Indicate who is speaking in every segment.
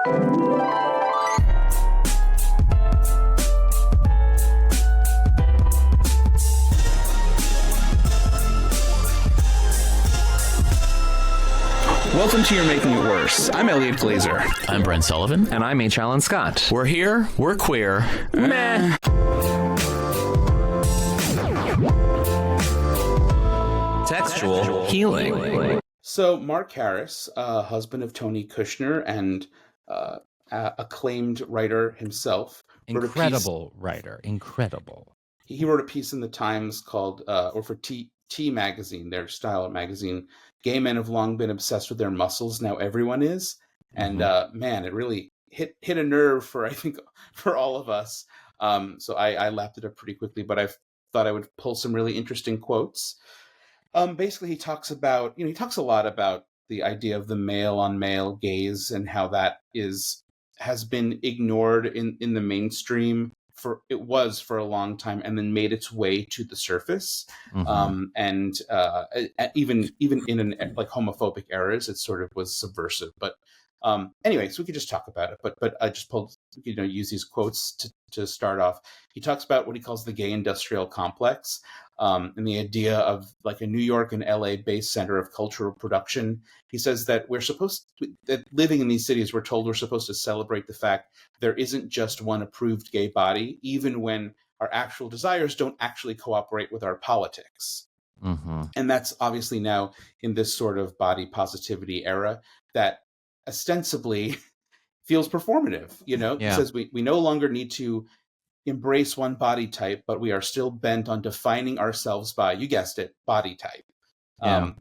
Speaker 1: Welcome to You're Making It Worse. I'm Elliot Glazer.
Speaker 2: I'm Brent Sullivan.
Speaker 3: And I'm H. Alan Scott.
Speaker 2: We're here. We're queer.
Speaker 3: Meh. Textual healing.
Speaker 1: So Mark Harris, husband of Tony Kushner and acclaimed writer himself.
Speaker 3: Incredible writer. Incredible.
Speaker 1: He wrote a piece in the Times called, or for T magazine, their style magazine, "Gay men have long been obsessed with their muscles. Now everyone is." And man, it really hit a nerve for, I think, for all of us. So I lapped it up pretty quickly, but I thought I would pull some really interesting quotes. Basically, he talks about, he talks a lot about the idea of the male on male gaze and how that has been ignored in the mainstream for a long time, and then made its way to the surface. And even in an like homophobic eras, it sort of was subversive. But anyway, so we could just talk about it. But I just use these quotes to start off. He talks about what he calls the gay industrial complex, and the idea of like a New York and LA based center of cultural production. He says that that living in these cities, we're told we're supposed to celebrate the fact there isn't just one approved gay body, even when our actual desires don't actually cooperate with our politics. And that's obviously now in this sort of body positivity era that ostensibly feels performative. He says we no longer need to embrace one body type, but we are still bent on defining ourselves by, you guessed it, body type.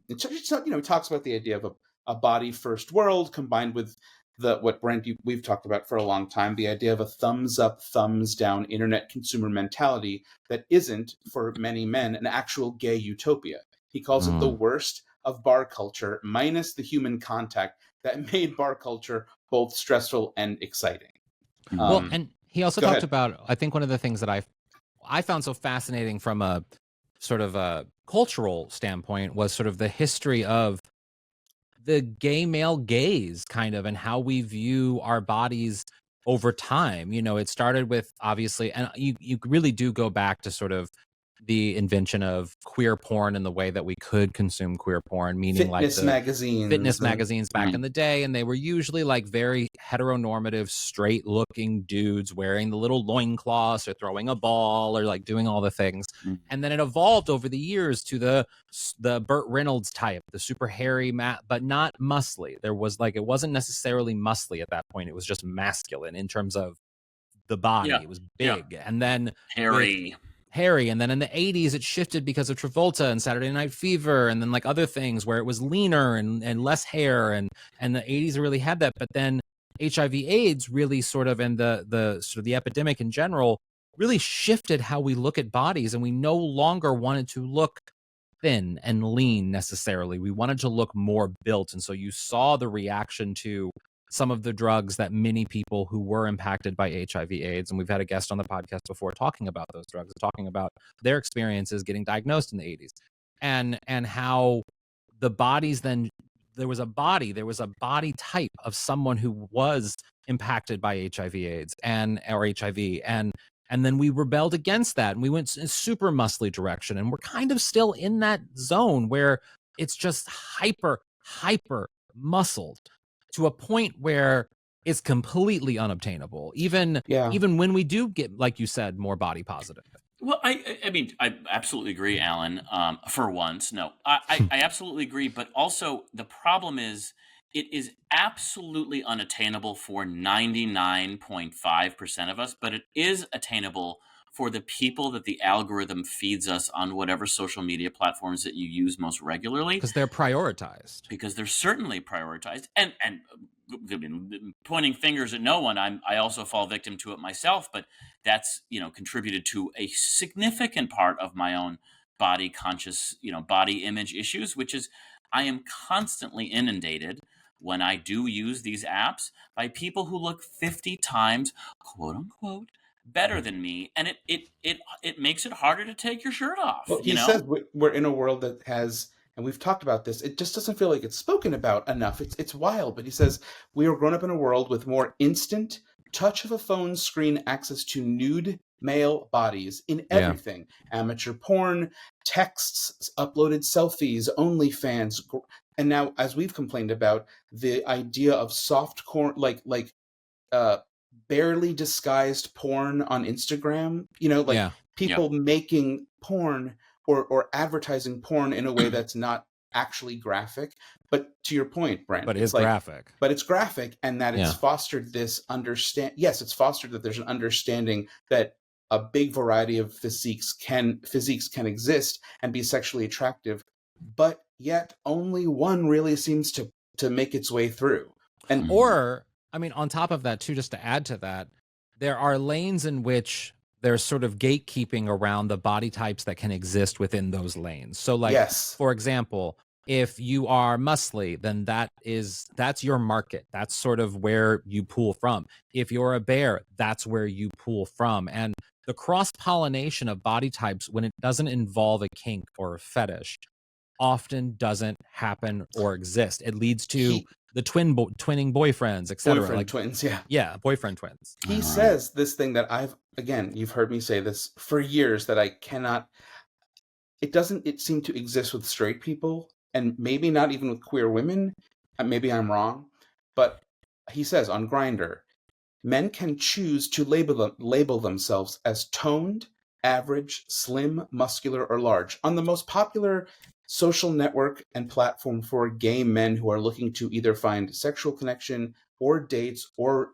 Speaker 1: It talks about the idea of a body first world combined with what Brent, we've talked about for a long time, the idea of a thumbs up, thumbs down internet consumer mentality that isn't, for many men, an actual gay utopia. He calls it the worst of bar culture, minus the human contact that made bar culture both stressful and exciting.
Speaker 3: And he also talked about, I think one of the things that I found so fascinating from a sort of a cultural standpoint was sort of the history of the gay male gaze kind of, and how we view our bodies over time. It started with, obviously, and you really do go back to sort of the invention of queer porn and the way that we could consume queer porn, meaning fitness magazines back in the day. And they were usually like very heteronormative, straight looking dudes wearing the little loincloths or throwing a ball or like doing all the things. And then it evolved over the years to the Burt Reynolds type, the super hairy, but not muscly. There was it wasn't necessarily muscly at that point. It was just masculine in terms of the body. It was big. And then hairy, and then in the 80s it shifted because of Travolta and Saturday Night Fever, and then like other things where it was leaner and less hair, and the 80s really had that. But then HIV/AIDS really sort of, and the sort of the epidemic in general really shifted how we look at bodies, and we no longer wanted to look thin and lean necessarily. We wanted to look more built. And so you saw the reaction to some of the drugs that many people who were impacted by HIV/AIDS, and we've had a guest on the podcast before talking about those drugs, talking about their experiences getting diagnosed in the 80s, and how the bodies then, there was a body type of someone who was impacted by HIV/AIDS or HIV, and then we rebelled against that, and we went in a super muscly direction, and we're kind of still in that zone where it's just hyper muscled to a point where it's completely unobtainable, even when we do get, like you said, more body positive.
Speaker 2: Well, I mean, I absolutely agree, Alan. For once, no, I absolutely agree. But also, the problem is, it is absolutely unattainable for 99.5% of us, but it is attainable for the people that the algorithm feeds us on whatever social media platforms that you use most regularly.
Speaker 3: Because they're prioritized.
Speaker 2: Because they're certainly prioritized. And pointing fingers at no one, I also fall victim to it myself, but that's, contributed to a significant part of my own body conscious, body image issues, which is I am constantly inundated when I do use these apps by people who look 50 times, quote unquote, better than me, and it makes it harder to take your shirt off.
Speaker 1: Well, he says we're in a world that has and we've talked about this, it just doesn't feel like it's spoken about enough. It's wild, but he says, we are grown up in a world with more instant touch of a phone screen access to nude male bodies in everything. Amateur porn, texts, uploaded selfies, OnlyFans, and now, as we've complained about, the idea of soft porn, like barely disguised porn on Instagram, people making porn or advertising porn in a way that's not actually graphic. But to your point, Brent,
Speaker 3: but it's graphic.
Speaker 1: But it's graphic, and that it's fostered this Yes, it's fostered that there's an understanding that a big variety of physiques can exist and be sexually attractive, but yet only one really seems to make its way through. And
Speaker 3: on top of that too, just to add to that, there are lanes in which there's sort of gatekeeping around the body types that can exist within those lanes. So for example, if you are muscly, then that's your market. That's sort of where you pull from. If you're a bear, that's where you pull from. And the cross-pollination of body types, when it doesn't involve a kink or a fetish, often doesn't happen or exist. It leads to the twinning boyfriends, etc.
Speaker 1: Boyfriend twins,
Speaker 3: boyfriend twins.
Speaker 1: He says this thing that you've heard me say this for years, that I cannot. It seem to exist with straight people, and maybe not even with queer women. Maybe I'm wrong, but he says on Grindr, men can choose to label themselves as toned, average, slim, muscular, or large. On the most popular social network and platform for gay men who are looking to either find sexual connection or dates or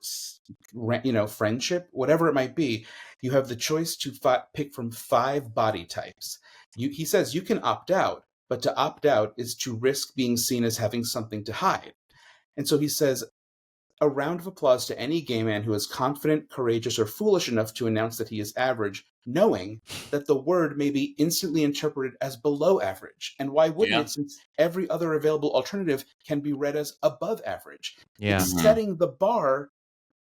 Speaker 1: friendship, whatever it might be, you have the choice to pick from 5 body types. He says you can opt out, but to opt out is to risk being seen as having something to hide. And so he says, a round of applause to any gay man who is confident, courageous, or foolish enough to announce that he is average, knowing that the word may be instantly interpreted as below average. And why wouldn't it, since every other available alternative can be read as above average? It's setting the bar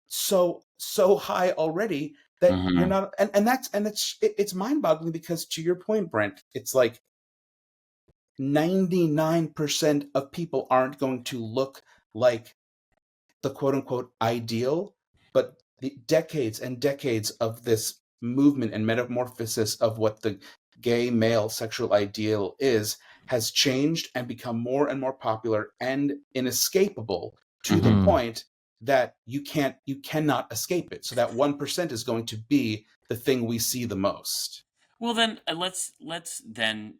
Speaker 1: so high already that you're not, it's mind-boggling, because to your point, Brent, it's like 99% of people aren't going to look like the quote-unquote ideal, but the decades and decades of this movement and metamorphosis of what the gay male sexual ideal has changed and become more and more popular and inescapable to the point that you cannot escape it. So that 1% is going to be the thing we see the most.
Speaker 2: Well, then let's then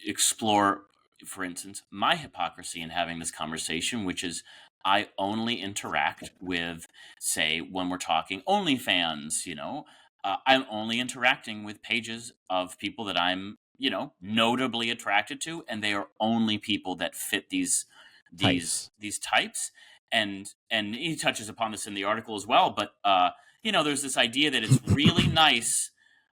Speaker 2: explore, for instance, my hypocrisy in having this conversation, which is I only interact with, say, when we're talking OnlyFans, I'm only interacting with pages of people that I'm, notably attracted to, and they are only people that fit these types. And he touches upon this in the article as well. But there's this idea that it's really nice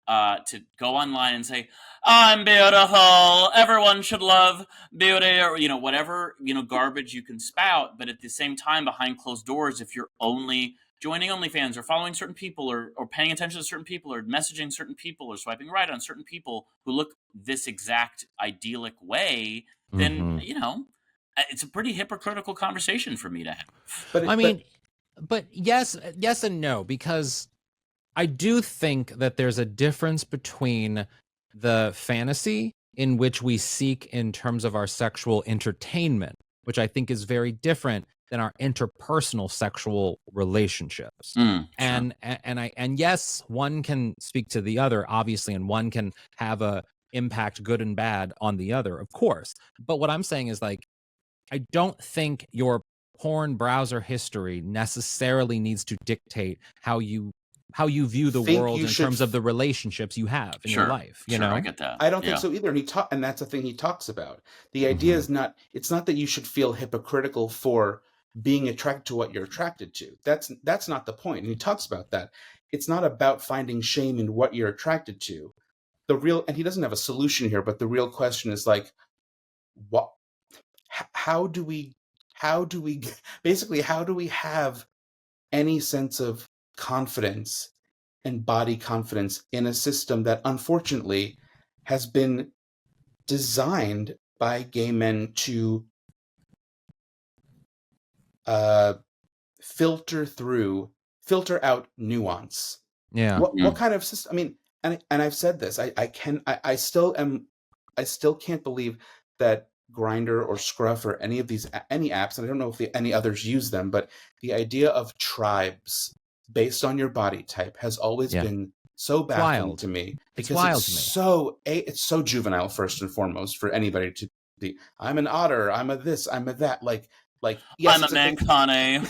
Speaker 2: to go online and say, I'm beautiful, everyone should love beauty, or whatever garbage you can spout. But at the same time, behind closed doors, if you're only joining OnlyFans or following certain people or paying attention to certain people or messaging certain people or swiping right on certain people who look this exact idyllic way, then it's a pretty hypocritical conversation for me to have.
Speaker 3: But yes and no, because I do think that there's a difference between the fantasy in which we seek in terms of our sexual entertainment, which I think is very different than our interpersonal sexual relationships.
Speaker 2: Sure.
Speaker 3: And yes, one can speak to the other, obviously, and one can have a impact, good and bad, on the other, of course. But what I'm saying is, I don't think your porn browser history necessarily needs to dictate how you view the world in terms of the relationships you have in your life.
Speaker 2: I get that.
Speaker 1: I don't think so either. And that's the thing he talks about. The idea is it's not that you should feel hypocritical for being attracted to what you're attracted to. That's not the point. And he talks about that. It's not about finding shame in what you're attracted to. And he doesn't have a solution here, but the real question is how do we have any sense of confidence and body confidence in a system that unfortunately has been designed by gay men to filter out nuance.
Speaker 3: Yeah.
Speaker 1: What kind of system? I mean, and I've said this. I still can't believe that Grindr or Scruff or any apps, and I don't know if any others use them, but the idea of tribes based on your body type has always been so baffling to me, because it's so juvenile, first and foremost, for anybody to be, I'm an otter, I'm a this, I'm a that, like yes,
Speaker 2: I'm a mancane.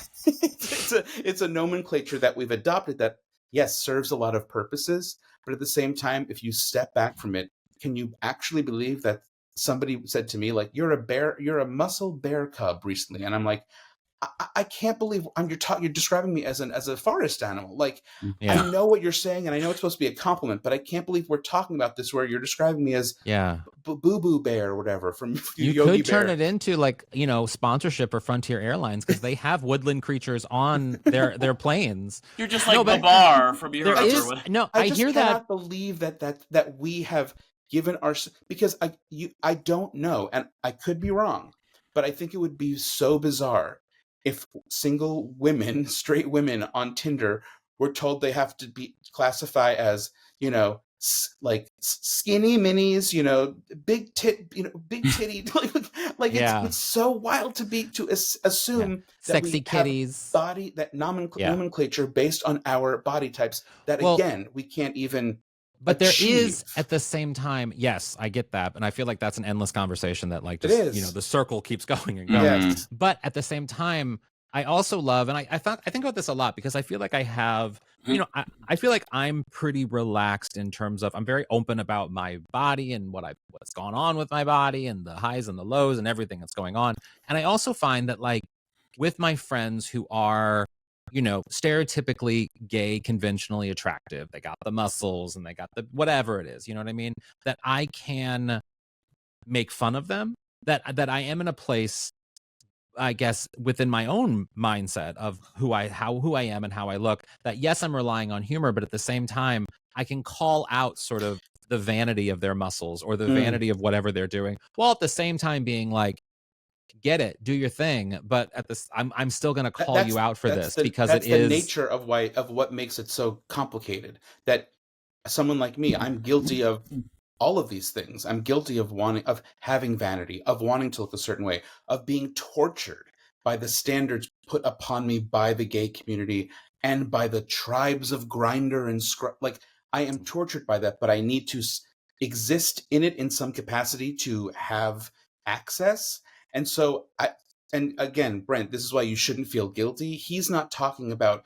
Speaker 1: it's a nomenclature that we've adopted that, yes, serves a lot of purposes, but at the same time, if you step back from it, can you actually believe that somebody said to me, like, you're a muscle bear cub recently, and I'm like, I can't believe you're describing me as a forest animal. Like, I know what you're saying, and I know it's supposed to be a compliment, but I can't believe we're talking about this where you're describing me as Boo Boo Bear or whatever from
Speaker 3: you
Speaker 1: Yogi
Speaker 3: could turn
Speaker 1: Bear.
Speaker 3: it into, like, sponsorship for Frontier Airlines, because they have woodland creatures on their planes.
Speaker 2: You're just like the bar from Europe.
Speaker 1: I just cannot believe that we have given because I don't know, and I could be wrong, but I think it would be so bizarre if single women, straight women on Tinder, were told they have to classify as, like skinny minis, big titty, like it's so wild to assume that
Speaker 3: sexy
Speaker 1: we
Speaker 3: kitties,
Speaker 1: have nomenclature based on our body types that, again, we can't even.
Speaker 3: But there is, at the same time, yes, I get that, and I feel like that's an endless conversation that, like, just the circle keeps going and going.
Speaker 1: Yes.
Speaker 3: But at the same time, I also love, and I think about this a lot, because I feel like I have, I feel like I'm pretty relaxed in terms of, I'm very open about my body and what's gone on with my body and the highs and the lows and everything that's going on. And I also find that, like, with my friends who are, stereotypically gay, conventionally attractive, they got the muscles and they got the whatever it is, you know what I mean, that I can make fun of them, that I am in a place, I guess, within my own mindset of who I am and how I look, that yes, I'm relying on humor, but at the same time, I can call out sort of the vanity of their muscles or the vanity of whatever they're doing, while at the same time being like, get it, do your thing, but I'm still going to call you out for this, because
Speaker 1: that's the nature of what makes it so complicated. That someone like me, I'm guilty of all of these things. I'm guilty of having vanity, of wanting to look a certain way, of being tortured by the standards put upon me by the gay community and by the tribes of Grindr and Scruff. Like, I am tortured by that, but I need to exist in it in some capacity to have access. And so and again, Brent, this is why you shouldn't feel guilty. He's not talking about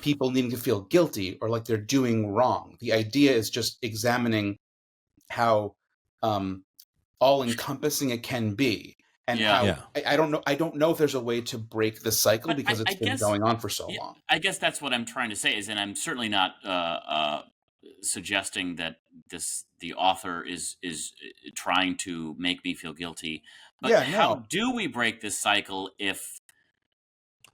Speaker 1: people needing to feel guilty or like they're doing wrong. The idea is just examining how all-encompassing it can be, and how I don't know if there's a way to break the cycle, but because it's been going on for so long.
Speaker 2: I guess that's what I'm trying to say is, and I'm certainly not suggesting that the author is trying to make me feel guilty. But how do we break this cycle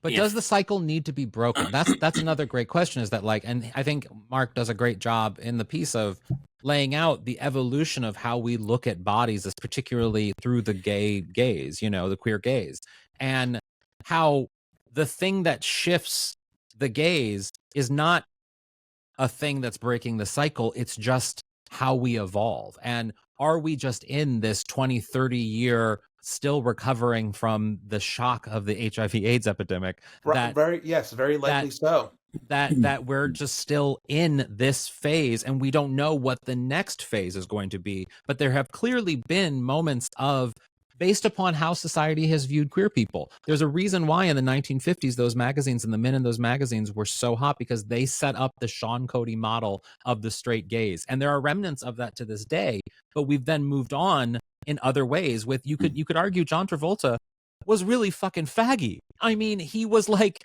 Speaker 3: But does the cycle need to be broken? That's another great question, is that, like, and I think Mark does a great job in the piece of laying out the evolution of how we look at bodies, as particularly through the gay gaze, the queer gaze, and how the thing that shifts the gaze is not a thing that's breaking the cycle. It's just how we evolve. And are we just in this 20, 30 year still recovering from the shock of the HIV/AIDS epidemic?
Speaker 1: Very likely so.
Speaker 3: That we're just still in this phase, and we don't know what the next phase is going to be. But there have clearly been moments of, based upon how society has viewed queer people. There's a reason why in the 1950s, those magazines and the men in those magazines were so hot, because they set up the Sean Cody model of the straight gaze. And there are remnants of that to this day, but we've then moved on in other ways with, you could argue John Travolta was really fucking faggy. I mean, he was like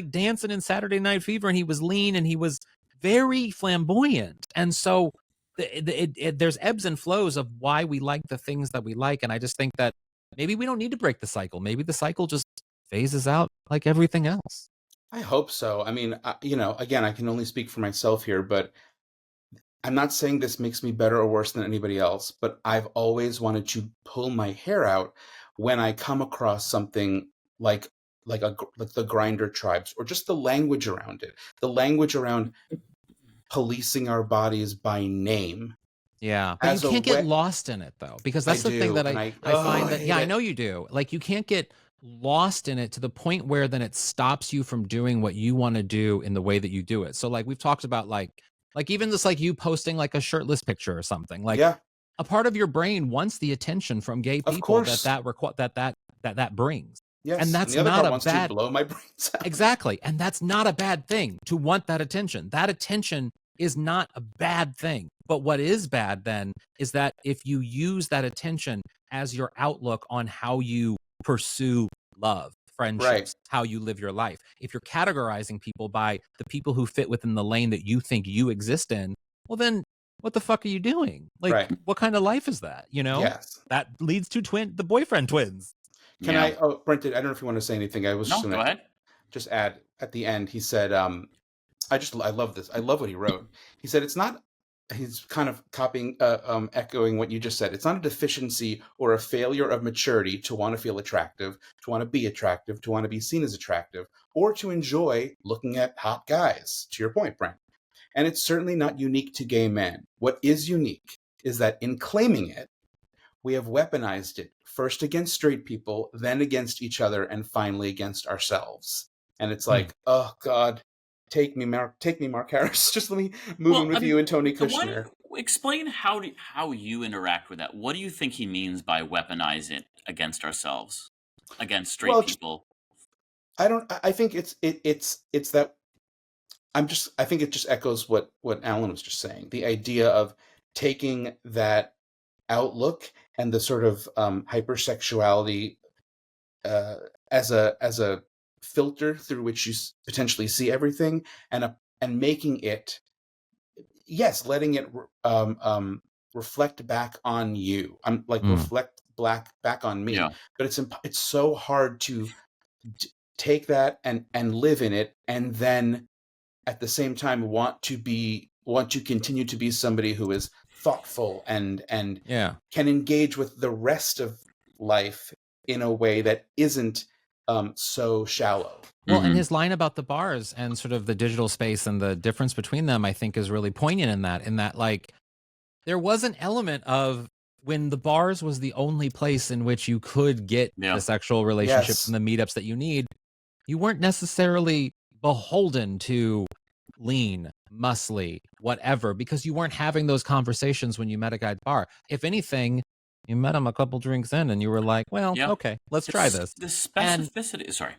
Speaker 3: dancing in Saturday Night Fever, and he was lean and he was very flamboyant. And so there's ebbs and flows of why we like the things that we like. And I just think that maybe we don't need to break the cycle. Maybe the cycle just phases out like everything else.
Speaker 1: I hope so. I mean, again, I can only speak for myself here, but I'm not saying this makes me better or worse than anybody else, but I've always wanted to pull my hair out when I come across something like like the grinder tribes, or just the language around it, the language around policing our bodies by name.
Speaker 3: Yeah, but you can't get lost in it though, because that's the thing that I find that, I know you do. Like, you can't get lost in it to the point where then it stops you from doing what you want to do in the way that you do it. So like we've talked about, like even this, like you posting like a shirtless picture or something, like a part of your brain wants the attention from gay people that brings.
Speaker 1: Yes,
Speaker 3: and that's
Speaker 1: and the other
Speaker 3: not
Speaker 1: part
Speaker 3: a
Speaker 1: wants
Speaker 3: bad
Speaker 1: to blow my brains out.
Speaker 3: Exactly, and that's not a bad thing to want that attention. That attention is not a bad thing. But what is bad then is that if you use that attention as your outlook on how you pursue love, friendships, how you live your life, if you're categorizing people by the people who fit within the lane that you think you exist in, well then what the fuck are you doing? Like, what kind of life is that? You know?
Speaker 1: Yes.
Speaker 3: That leads to the boyfriend twins.
Speaker 1: Can I, Brent, I don't know if you want to say anything. I was just
Speaker 2: go ahead.
Speaker 1: Just add at the end, he said, I love this. I love what he wrote. He said, he's kind of copying, echoing what you just said. It's not a deficiency or a failure of maturity to want to feel attractive, to want to be attractive, to want to be seen as attractive, or to enjoy looking at hot guys, to your point, Brent. And it's certainly not unique to gay men. What is unique is that in claiming it, we have weaponized it, first against straight people, then against each other, and finally against ourselves. And it's like, oh God, take me, Mark Harris. Just let me move in with you and Tony Kushner.
Speaker 2: Explain how you interact with that. What do you think he means by weaponize it against ourselves, against straight people?
Speaker 1: I think it's that. I think it just echoes what Alan was just saying. The idea of taking that outlook and the sort of hypersexuality as a filter through which you potentially see everything, and making it, letting it reflect back on you. I'm like reflect back on me. But it's so hard to take that and live in it, and then at the same time want to continue to be somebody who is thoughtful and can engage with the rest of life in a way that isn't so shallow.
Speaker 3: Well, and his line about the bars and sort of the digital space and the difference between them, I think, is really poignant in that like there was an element of when the bars was the only place in which you could get the sexual relationships and the meetups that you need, you weren't necessarily beholden to lean, muscly, whatever, because you weren't having those conversations when you met a guy at the bar. If anything, you met him a couple drinks in and you were like, well, okay, let's try this.
Speaker 2: The specificity, sorry.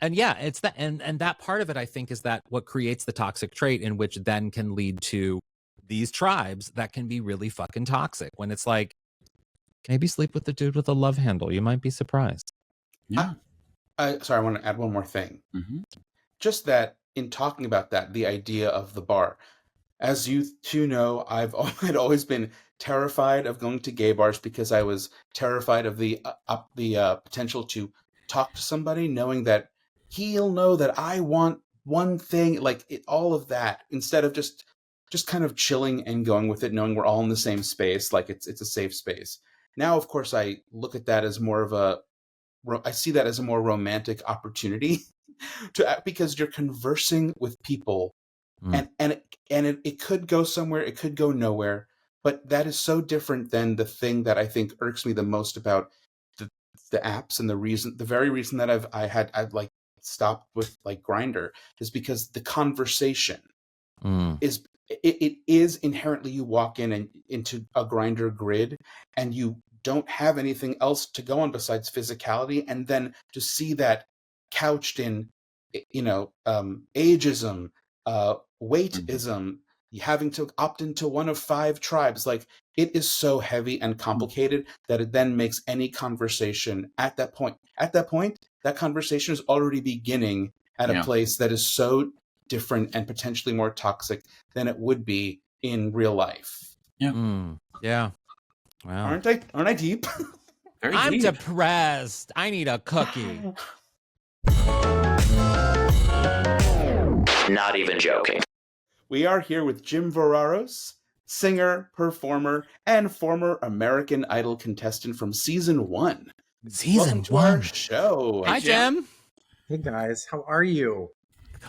Speaker 3: And it's that, and that part of it, I think, is that what creates the toxic trait, in which then can lead to these tribes that can be really fucking toxic. When it's like, maybe sleep with the dude with a love handle. You might be surprised.
Speaker 1: Yeah. Sorry, I want to add one more thing. Just that, in talking about that, the idea of the bar, as you two know, I'd always been terrified of going to gay bars because I was terrified of the potential to talk to somebody, knowing that he'll know that I want one thing, all of that, instead of just kind of chilling and going with it, knowing we're all in the same space, like it's a safe space. Now, of course, I look at that as I see that as a more romantic opportunity because you're conversing with people, and it could go somewhere, it could go nowhere, but that is so different than the thing that I think irks me the most about the apps, and the very reason that I've stopped with like Grindr is because the conversation is it is inherently, you walk into a Grindr grid and you don't have anything else to go on besides physicality, and then to see that couched in ageism, weightism, having to opt into one of 5 tribes, like it is so heavy and complicated that it then makes any conversation at that point, that conversation is already beginning at a place that is so different and potentially more toxic than it would be in real life.
Speaker 3: Yeah. Wow.
Speaker 1: Aren't I deep?
Speaker 3: I'm depressed. I need a cookie.
Speaker 4: Not even joking.
Speaker 1: We are here with Jim Verraros, singer, performer, and former American Idol contestant from season 1. Welcome to our show.
Speaker 3: Hi, Jim.
Speaker 4: Hey guys, how are you?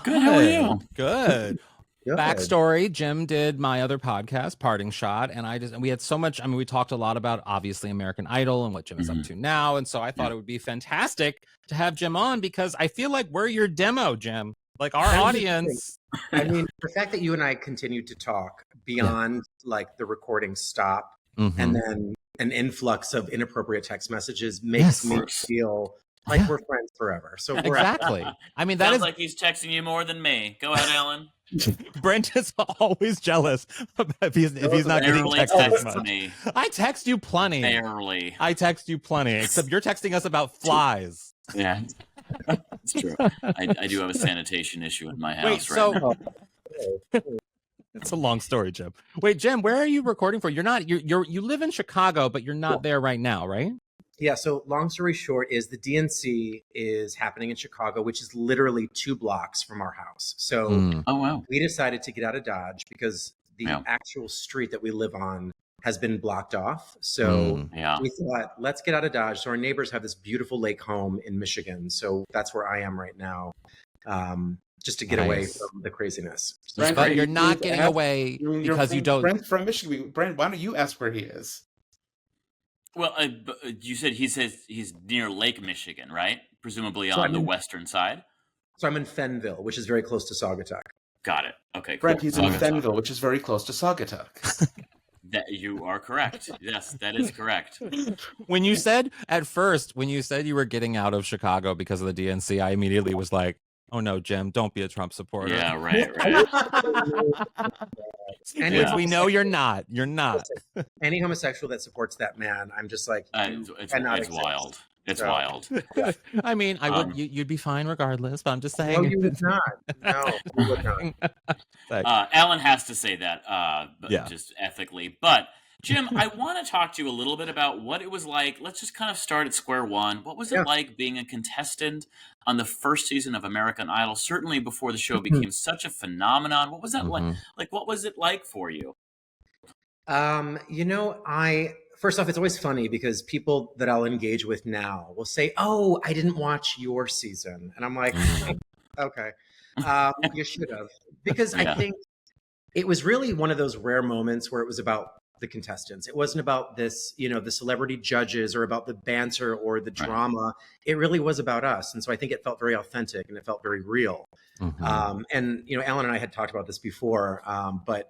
Speaker 2: Good. How are you?
Speaker 3: Good. Backstory: Jim did my other podcast, Parting Shot, and we had so much. I mean, we talked a lot about obviously American Idol and what Jim is up to now, and so I thought it would be fantastic to have Jim on because I feel like we're your demo, Jim. Like our audience.
Speaker 4: I mean, the fact that you and I continued to talk beyond like the recording stop and then an influx of inappropriate text messages makes me feel like we're friends forever. So
Speaker 3: exactly. I mean, that
Speaker 2: sounds
Speaker 3: is
Speaker 2: like he's texting you more than me. Go ahead, Alan.
Speaker 3: Brent is always jealous if he's not getting texted as much.
Speaker 2: Me.
Speaker 3: I text you plenty.
Speaker 2: Barely.
Speaker 3: I text you plenty, except you're texting us about flies.
Speaker 2: Yeah, it's true. I do have a sanitation issue in my house now.
Speaker 3: It's a long story, Jim. Wait, Jim, where are you recording for? You live in Chicago, but you're not there right now, right?
Speaker 4: Yeah, so long story short is the DNC is happening in Chicago, which is literally 2 blocks from our house. So we decided to get out of Dodge because the actual street that we live on has been blocked off. So we thought, let's get out of Dodge. So our neighbors have this beautiful lake home in Michigan. So that's where I am right now, just to get away from the craziness.
Speaker 3: So but you're not getting away because you don't.
Speaker 1: Brent from Michigan. Brent, why don't you ask where he is?
Speaker 2: Well, you said he's near Lake Michigan, right? Presumably on the western side.
Speaker 4: So I'm in Fenville, which is very close to Saugatuck.
Speaker 2: Got it. Okay, cool.
Speaker 1: Brent, he's in Fenville, which is very close to Saugatuck.
Speaker 2: That you are correct. Yes, that is correct.
Speaker 3: When you said you were getting out of Chicago because of the DNC, I immediately was like, oh no, Jim, don't be a Trump supporter.
Speaker 2: Yeah, right.
Speaker 3: Which we know you're not. You're not.
Speaker 4: Any homosexual that supports that man, I'm just like,
Speaker 2: it's wild. It's wild.
Speaker 3: I mean, I would. You'd be fine regardless. But I'm just saying.
Speaker 4: No, you would not. No, you would not.
Speaker 2: Alan has to say that, just ethically. But Jim, I want to talk to you a little bit about what it was like. Let's just kind of start at square one. What was it like being a contestant on the first season of American Idol? Certainly before the show became such a phenomenon. What was that like? Like, what was it like for you?
Speaker 4: First off, it's always funny because people that I'll engage with now will say, "Oh, I didn't watch your season," and I'm like, "Okay, you should have," because I think it was really one of those rare moments where it was about the contestants. It wasn't about this, the celebrity judges or about the banter or the drama. It really was about us. And so I think it felt very authentic and it felt very real. And, Alan and I had talked about this before, but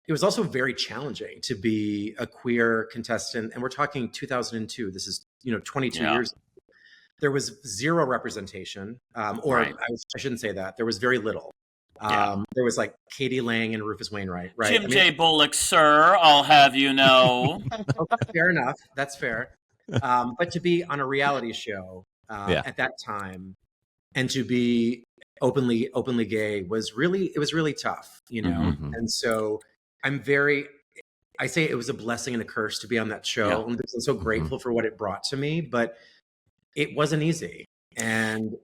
Speaker 4: it was also very challenging to be a queer contestant. And we're talking 2002. This is, 22 years. There was zero representation, I shouldn't say that. There was very little. There was like Katie Lang and Rufus Wainwright, right?
Speaker 2: Jim J. Bullock, sir, I'll have you know.
Speaker 4: Fair enough. That's fair. But to be on a reality show at that time and to be openly gay was really tough, And so I say it was a blessing and a curse to be on that show. I'm so grateful for what it brought to me, but it wasn't easy. And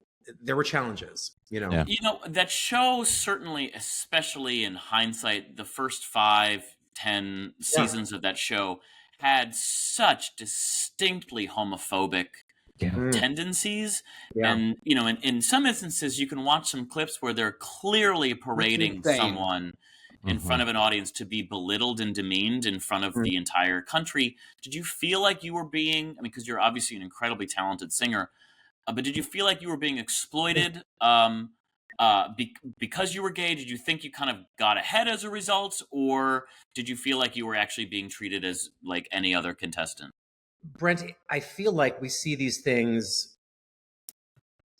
Speaker 4: there were challenges,
Speaker 2: that show certainly, especially in hindsight, the first 5-10 seasons of that show had such distinctly homophobic tendencies. And, in some instances, you can watch some clips where they're clearly parading someone in front of an audience to be belittled and demeaned in front of the entire country. Did you feel like you were being, because you're obviously an incredibly talented singer, but did you feel like you were being exploited because you were gay? Did you think you kind of got ahead as a result? Or did you feel like you were actually being treated as like any other contestant?
Speaker 4: Brent, I feel like we see these things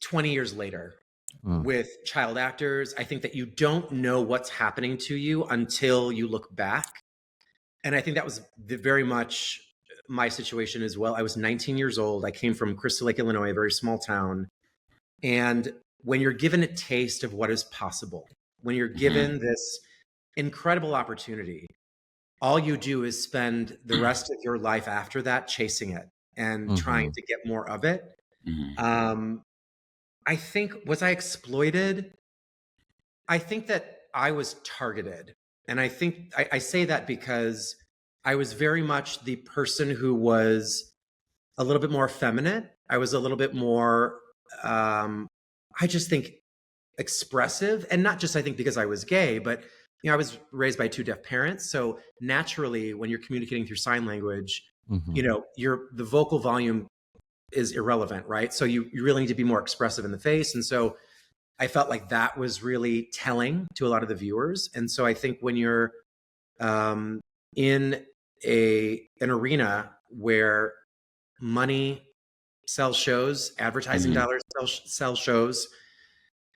Speaker 4: 20 years later with child actors. I think that you don't know what's happening to you until you look back. And I think that was very much my situation as well. I was 19 years old. I came from Crystal Lake, Illinois, a very small town. And when you're given a taste of what is possible, when you're given this incredible opportunity, all you do is spend the rest of your life after that chasing it and trying to get more of it. I think, was I exploited? I think that I was targeted And I think I say that because I was very much the person who was a little bit more effeminate. I was a little bit more, I just think, expressive. And not just, I think, because I was gay, but I was raised by two deaf parents. So naturally, when you're communicating through sign language, the vocal volume is irrelevant, right? So you really need to be more expressive in the face. And so I felt like that was really telling to a lot of the viewers. And so I think when you're in an arena where money sells shows, advertising dollars sell shows,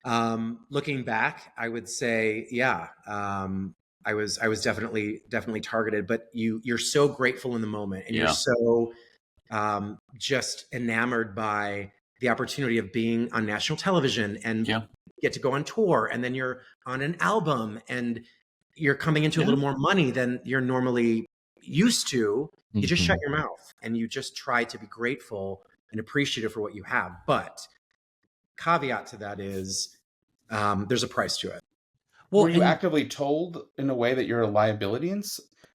Speaker 4: looking back, I would say, I was definitely targeted, but you're so grateful in the moment, and you're so just enamored by the opportunity of being on national television and get to go on tour, and then you're on an album and you're coming into a little more money than you're normally used to. You just shut your mouth and you just try to be grateful and appreciative for what you have. But caveat to that is there's a price to it.
Speaker 1: Well, were you actively told in a way that you're a liability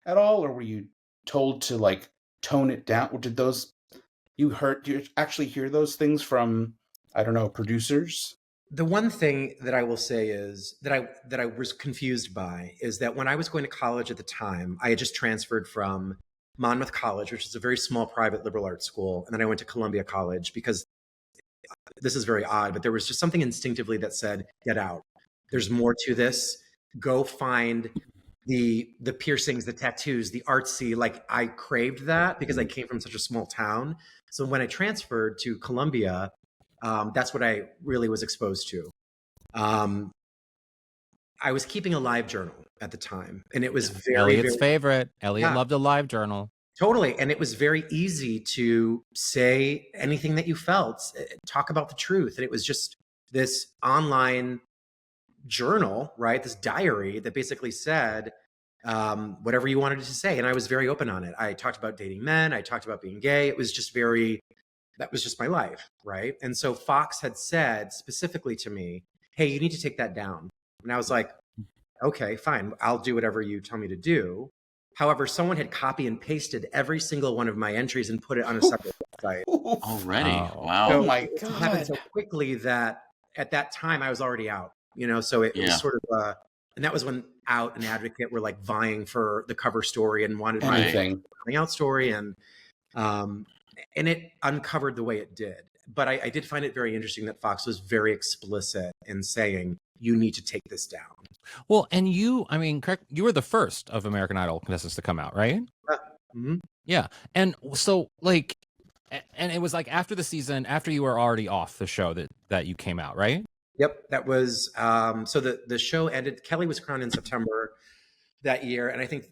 Speaker 1: at all, or were you told to like tone it down? Or did you actually hear those things from, I don't know, producers?
Speaker 4: The one thing that I will say is that I was confused by is that when I was going to college at the time, I had just transferred from Monmouth College, which is a very small private liberal arts school, and then I went to Columbia College because this is very odd, but there was just something instinctively that said, get out. There's more to this. Go find the piercings, the tattoos, the artsy. Like, I craved that because I came from such a small town. So when I transferred to Columbia, that's what I really was exposed to. I was keeping a live journal at the time, and it was
Speaker 3: Elliot's favorite. Elliot loved a live journal.
Speaker 4: Totally. And it was very easy to say anything that you felt, talk about the truth. And it was just this online journal, right? This diary that basically said whatever you wanted to say. And I was very open on it. I talked about dating men. I talked about being gay. It was just that was just my life, right? And so Fox had said specifically to me, hey, you need to take that down. And I was like, okay, fine. I'll do whatever you tell me to do. However, someone had copy and pasted every single one of my entries and put it on a separate website.
Speaker 2: Already? Wow.
Speaker 4: So
Speaker 1: Oh my
Speaker 4: it
Speaker 1: God.
Speaker 4: happened so quickly that at that time I was already out, so it was sort of, and that was when Out and Advocate were like vying for the cover story and wanted my coming out story. And it uncovered the way it did. But I did find it very interesting that Fox was very explicit in saying, you need to take this down.
Speaker 3: Well, and correct, you were the first of American Idol contestants to come out, right? Yeah. And so and it was like after the season, after you were already off the show that you came out, right?
Speaker 4: Yep. That was, so the show ended. Kelly was crowned in September that year. And I think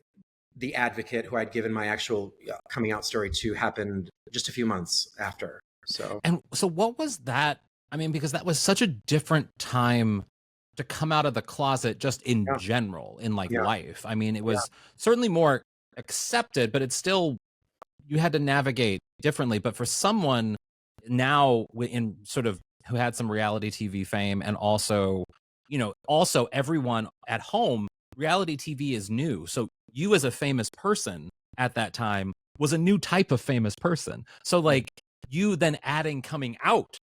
Speaker 4: The Advocate, who I'd given my actual coming out story to, happened just a few months after. And
Speaker 3: so what was that? Because that was such a different time to come out of the closet just in general, in life. It was certainly more accepted, but it's still, you had to navigate differently. But for someone now in sort of who had some reality TV fame, and also everyone at home, reality TV is new. So you as a famous person at that time was a new type of famous person. So you then adding coming out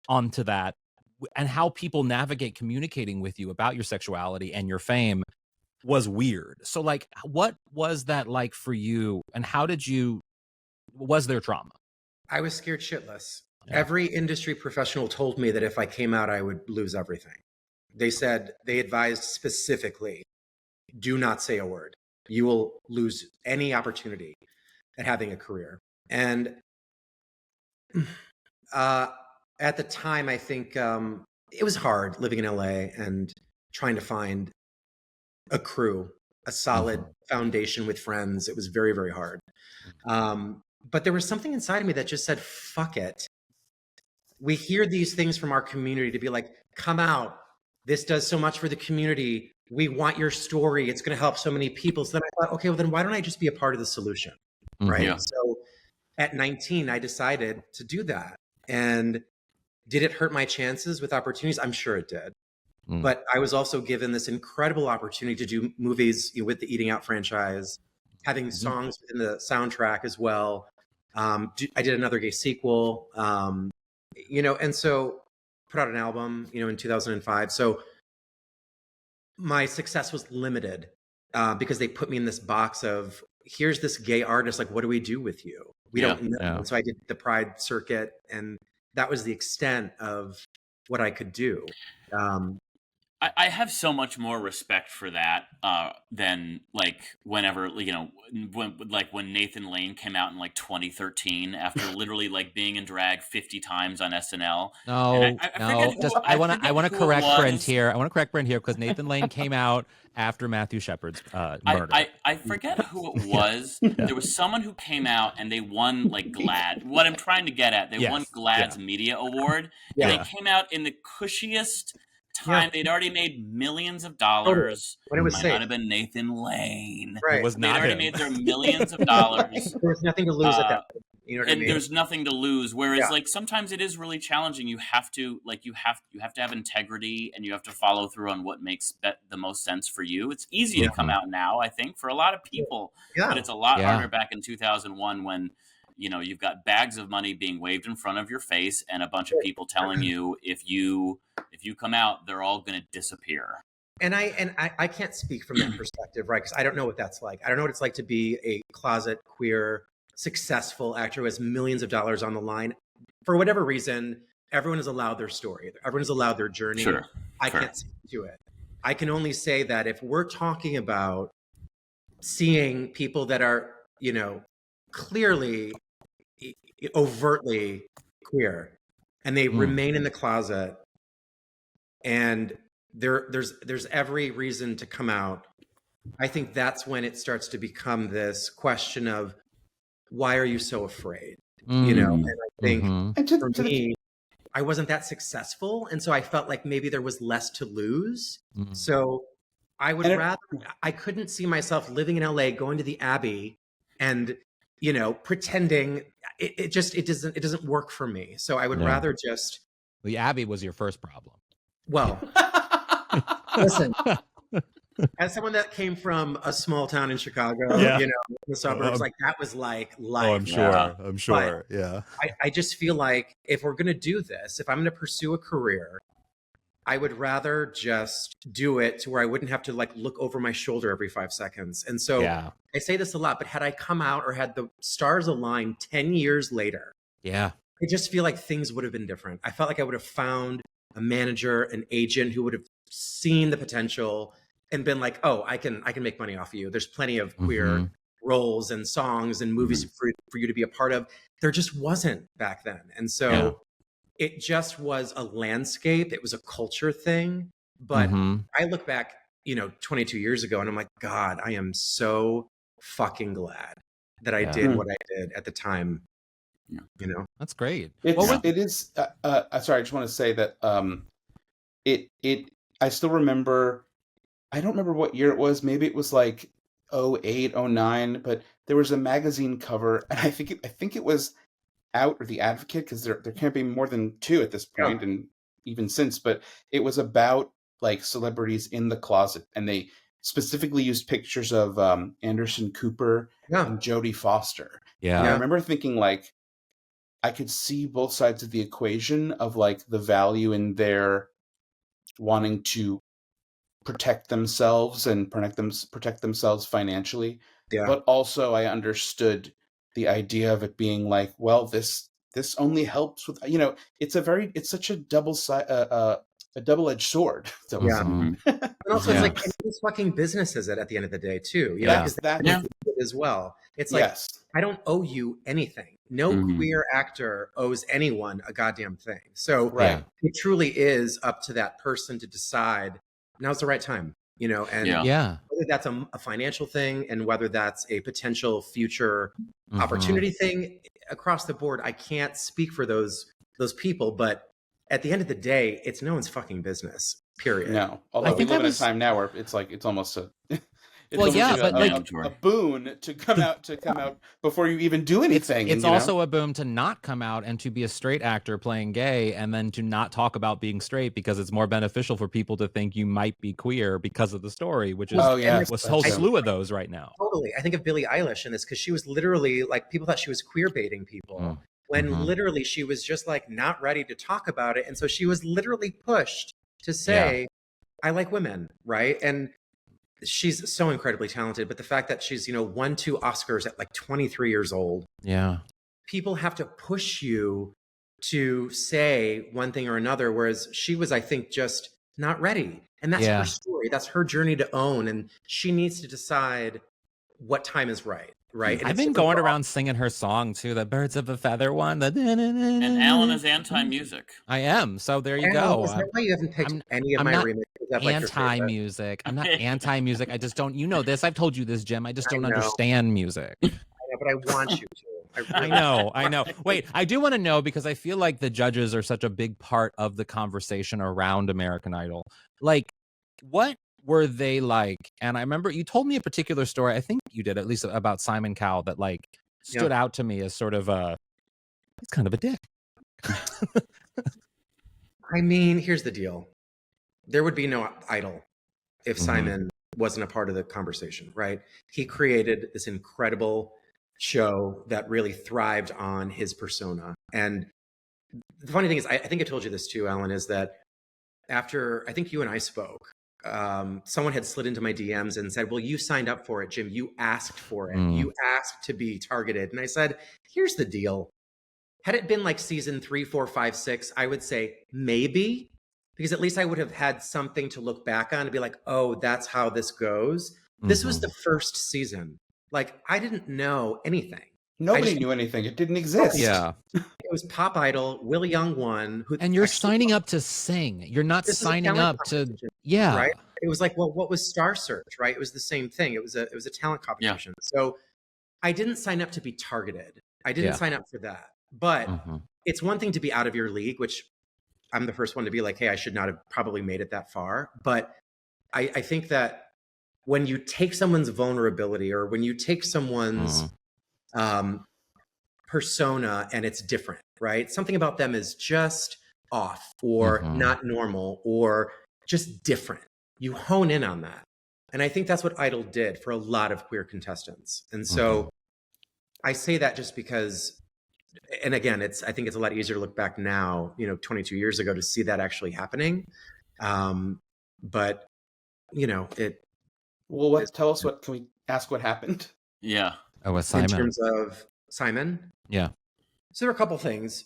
Speaker 3: onto that and how people navigate communicating with you about your sexuality and your fame was weird. So what was that like for you, and was there trauma?
Speaker 4: I was scared shitless. Yeah. Every industry professional told me that if I came out, I would lose everything. They advised specifically, do not say a word. You will lose any opportunity at having a career. And at the time, I think it was hard living in LA and trying to find a crew, a solid foundation with friends. It was very, very hard. But there was something inside of me that just said, fuck it. We hear these things from our community to be like, come out. This does so much for the community. We want your story. It's going to help so many people. So then I thought, okay, well then why don't I just be a part of the solution? Right. Yeah. So at 19, I decided to do that. And did it hurt my chances with opportunities? I'm sure it did. But I was also given this incredible opportunity to do movies with the Eating Out franchise, having songs within the soundtrack as well. I did another gay sequel, and so put out an album, in 2005. So my success was limited because they put me in this box of, here's this gay artist, like, what do we do with you? We don't know. Yeah. And so I did the Pride circuit, and that was the extent of what I could do.
Speaker 2: I have so much more respect for that than like whenever, when Nathan Lane came out in like 2013 after literally like being in drag 50 times on SNL.
Speaker 3: No, I want to correct Brent here. I want to correct Brent here because Nathan Lane came out after Matthew Shepard's murder.
Speaker 2: I forget who it was. There was someone who came out and they won like GLAAD. What I'm trying to get at, they won GLAAD's media award, and they came out in the cushiest time. They'd already made millions of dollars.
Speaker 4: When it was
Speaker 2: might not have been Nathan Lane.
Speaker 4: Right.
Speaker 3: It was not
Speaker 2: They'd already made their millions of dollars.
Speaker 4: There was nothing to lose at that point. You know what I mean?
Speaker 2: There's nothing to lose. Whereas like sometimes it is really challenging. You have to have integrity, and you have to follow through on what makes the most sense for you. It's easy to come out now, I think, for a lot of people. But it's a lot harder back in 2001 when you've got bags of money being waved in front of your face and a bunch of people telling you if you come out, they're all going to disappear.
Speaker 4: And I can't speak from that perspective, right? Because I don't know what that's like. I don't know what it's like to be a closet queer successful actor who has millions of dollars on the line. For whatever reason, everyone is allowed their story. Everyone is allowed their journey.
Speaker 2: Sure.
Speaker 4: I can't speak to it. I can only say that if we're talking about seeing people that are, clearly, overtly queer, and they remain in the closet, and there's every reason to come out, I think that's when it starts to become this question of, why are you so afraid? And I think for me, I wasn't that successful. And so I felt like maybe there was less to lose. So I would I couldn't see myself living in LA, going to the Abbey and, pretending it doesn't work for me. So I would rather just.
Speaker 3: The Abbey was your first problem.
Speaker 4: Well, listen, as someone that came from a small town in Chicago, in the suburbs, like that was like life.
Speaker 5: Oh, I'm sure.
Speaker 4: But I just feel like if we're going to do this, if I'm going to pursue a career, I would rather just do it to where I wouldn't have to like look over my shoulder every 5 seconds. And so I say this a lot, but had I come out or had the stars aligned 10 years later, I just feel like things would have been different. I felt like I would have found a manager, an agent who would have seen the potential and been like, oh, I can make money off of you. There's plenty of queer roles and songs and movies for you to be a part of. There just wasn't back then. And so it just was a landscape. It was a culture thing. But I look back, 22 years ago, and I'm like, God, I am so fucking glad that I did what I did at the time.
Speaker 3: That's great.
Speaker 1: It is. Sorry, I just want to say that I still remember. I don't remember what year it was. Maybe it was like 08, 09, but there was a magazine cover, and I think it was Out or The Advocate, because there can't be more than two at this point, and even since. But it was about like celebrities in the closet, and they specifically used pictures of Anderson Cooper and Jodie Foster. And I remember thinking like, I could see both sides of the equation of like the value in their wanting to protect themselves and protect themselves financially. But also I understood the idea of it being like, well, this only helps with, it's such a double-edged sword. So
Speaker 4: and also it's like, whose fucking business is it at the end of the day too? Because that's as well. It's like, I don't owe you anything. No queer actor owes anyone a goddamn thing. So it truly is up to that person to decide now's the right time, and whether that's a financial thing and whether that's a potential future opportunity thing across the board. I can't speak for those people, but at the end of the day, it's no one's fucking business, period.
Speaker 1: No, although we live in a time now where it's like, it's almost It's
Speaker 3: Well,
Speaker 1: almost
Speaker 3: yeah,
Speaker 1: like
Speaker 3: but like
Speaker 1: a boon to come out before you even do anything.
Speaker 3: It's
Speaker 1: and,
Speaker 3: also a boom to not come out and to be a straight actor playing gay, and then to not talk about being straight because it's more beneficial for people to think you might be queer because of the story, which is a whole slew of those right now.
Speaker 4: Totally. I think of Billie Eilish in this because she was literally like, people thought she was queer baiting people when literally she was just like not ready to talk about it. And so she was literally pushed to say, I like women, right? And she's so incredibly talented, but the fact that she's, won 2 Oscars at like 23 years old.
Speaker 3: Yeah.
Speaker 4: People have to push you to say one thing or another, whereas she was, I think, just not ready. And that's her story. That's her journey to own. And she needs to decide what time is right. Right. And
Speaker 3: I've been going around singing her song too, the Birds of a Feather one.
Speaker 2: And Alan is anti-music.
Speaker 3: I am. So there you go.
Speaker 4: Is that why you haven't picked any of my remixes?
Speaker 3: Anti-music. I'm not anti-music. I just don't. You know this. I've told you this, Jim. I just don't understand music.
Speaker 4: I know, but I want you to.
Speaker 3: I know. Wait, I do want to know because I feel like the judges are such a big part of the conversation around American Idol. Like, what were they like? And I remember you told me a particular story, I think you did, at least about Simon Cowell, that like stood out to me as sort of he's kind of a dick.
Speaker 4: I mean, here's the deal. There would be no Idol if Simon wasn't a part of the conversation, right? He created this incredible show that really thrived on his persona. And the funny thing is, I think I told you this too, Alan, is that after I think you and I spoke, someone had slid into my DMs and said, well, you signed up for it, Jim. You asked for it. You asked to be targeted. And I said, here's the deal. Had it been like season 3, 4, 5, 6, I would say maybe, because at least I would have had something to look back on and be like, oh, that's how this goes. This was the first season. Like, I didn't know anything.
Speaker 1: Nobody knew anything. It didn't exist.
Speaker 3: Yeah.
Speaker 4: It was Pop Idol. Willie Young won.
Speaker 3: And you're signing up to sing. You're not signing up to,
Speaker 4: right? It was like, well, what was Star Search, right? It was the same thing. It was a talent competition. Yeah. So I didn't sign up to be targeted. I didn't sign up for that. But it's one thing to be out of your league, which I'm the first one to be like, hey, I should not have probably made it that far. But I think that when you take someone's vulnerability or when you take someone's persona and it's different, right? Something about them is just off or not normal or just different. You hone in on that. And I think that's what Idol did for a lot of queer contestants. And so I say that just because, and again, I think it's a lot easier to look back now, 22 years ago to see that actually happening. But
Speaker 1: Well, tell us can we ask what happened?
Speaker 2: Yeah.
Speaker 3: Oh, with Simon.
Speaker 4: In terms of Simon?
Speaker 3: Yeah.
Speaker 4: So there are a couple things.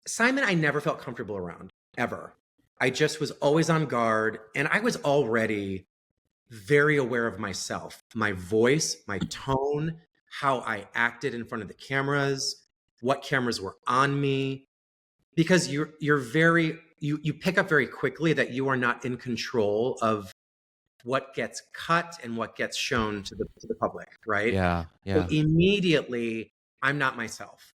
Speaker 4: Simon, I never felt comfortable around, ever. I just was always on guard, and I was already very aware of myself, my voice, my tone, how I acted in front of the cameras, what cameras were on me, because you pick up very quickly that you are not in control of what gets cut and what gets shown to the public, right?
Speaker 3: Yeah.
Speaker 4: So immediately, I'm not myself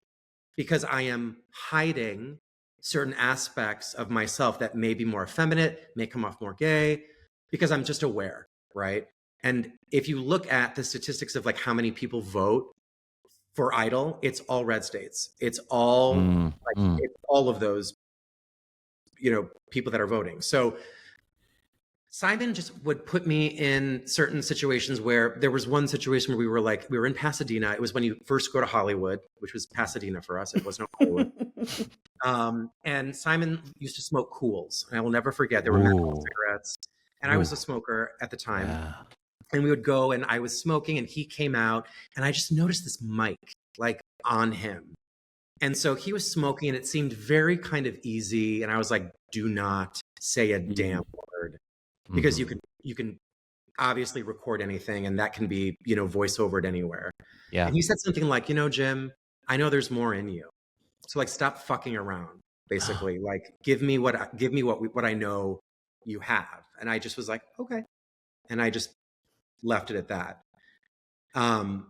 Speaker 4: because I am hiding certain aspects of myself that may be more effeminate, may come off more gay, because I'm just aware, right? And if you look at the statistics of like how many people vote for Idol, it's all red states. It's all it's all of those, people that are voting. So Simon just would put me in certain situations where there was one situation where we were in Pasadena. It was when you first go to Hollywood, which was Pasadena for us. It wasn't Hollywood. And Simon used to smoke Cools. And I will never forget, there were menthol cigarettes. And I was a smoker at the time. Yeah. And we would go and I was smoking and he came out and I just noticed this mic like on him. And so he was smoking and it seemed very kind of easy. And I was like, do not say a damn word. Because you can obviously record anything and that can be, voice overed anywhere. Yeah. And he said something like, Jim, I know there's more in you. So like, stop fucking around, basically. Like, give me what I know you have. And I just was like, okay. And I just left it at that. Simon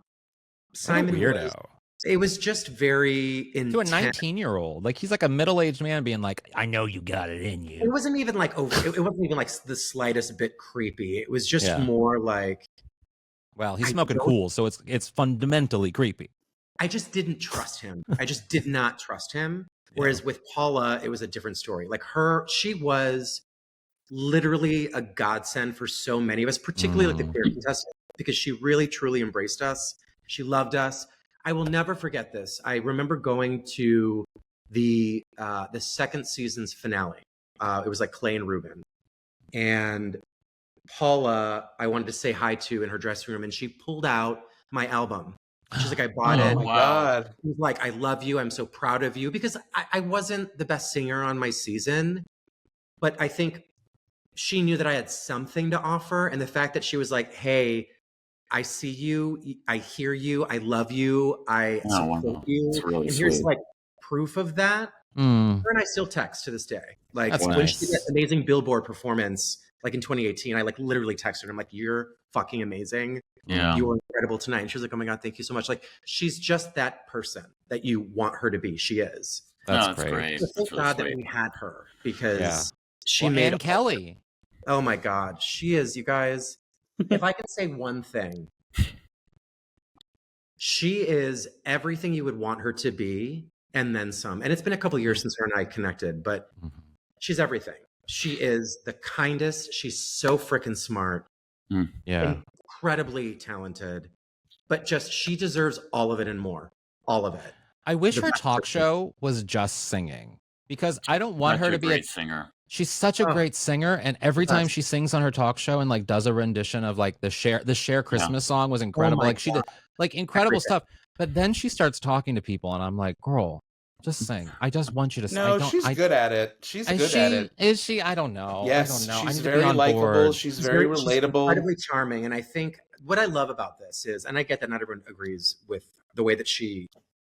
Speaker 3: weirdo.
Speaker 4: It was just very intense.
Speaker 3: To a 19-year-old. Like, he's like a middle-aged man being like, I know you got it in you.
Speaker 4: It wasn't even like it wasn't even like the slightest bit creepy. It was just more like,
Speaker 3: Well, he's smoking cool, so it's fundamentally creepy.
Speaker 4: I just didn't trust him. I just did not trust him. Whereas with Paula, it was a different story. Like she was literally a godsend for so many of us, particularly like the queer contestants, because she really truly embraced us. She loved us. I will never forget this. I remember going to the second season's finale. It was like Clay and Ruben, and Paula, I wanted to say hi to in her dressing room, and she pulled out my album. She's like, I bought it.
Speaker 1: Oh my God.
Speaker 4: She's like, I love you. I'm so proud of you. Because I wasn't the best singer on my season, but I think she knew that I had something to offer. And the fact that she was like, hey, I see you, I hear you, I love you, I support you.
Speaker 2: Really
Speaker 4: and
Speaker 2: sweet.
Speaker 4: Here's like proof of that. Her and I still text to this day. Like
Speaker 3: That's
Speaker 4: when
Speaker 3: nice.
Speaker 4: she did that amazing Billboard performance, like in 2018, I like literally texted her. I'm like, you're fucking amazing.
Speaker 2: Yeah.
Speaker 4: You were incredible tonight. And she was like, oh my God, thank you so much. Like she's just that person that you want her to be. She is.
Speaker 3: That's great.
Speaker 4: So thank
Speaker 2: That's really
Speaker 4: God
Speaker 2: sweet.
Speaker 4: that we had her because she
Speaker 3: Well,
Speaker 4: made
Speaker 3: and Kelly.
Speaker 4: Oh my God. She is, you guys. If I could say one thing, she is everything you would want her to be and then some. And it's been a couple of years since her and I connected, but she's everything. She is the kindest. She's so freaking smart.
Speaker 3: Yeah.
Speaker 4: Incredibly talented. But just she deserves all of it and more. All of it.
Speaker 3: I wish her talk show was just singing, because I don't want her to be
Speaker 2: a great singer.
Speaker 3: She's such a great singer, and every time she sings on her talk show and like does a rendition of like the Cher Christmas song was incredible. Like she did like incredible stuff. But then she starts talking to people, and I'm like, girl, just sing. I just want you to sing.
Speaker 1: No, she's good at it. She's good at it.
Speaker 3: Is she? I don't know.
Speaker 1: Yes,
Speaker 3: I don't know.
Speaker 1: she's very likable. She's very relatable. She's
Speaker 4: incredibly charming. And I think what I love about this is, and I get that not everyone agrees with the way that she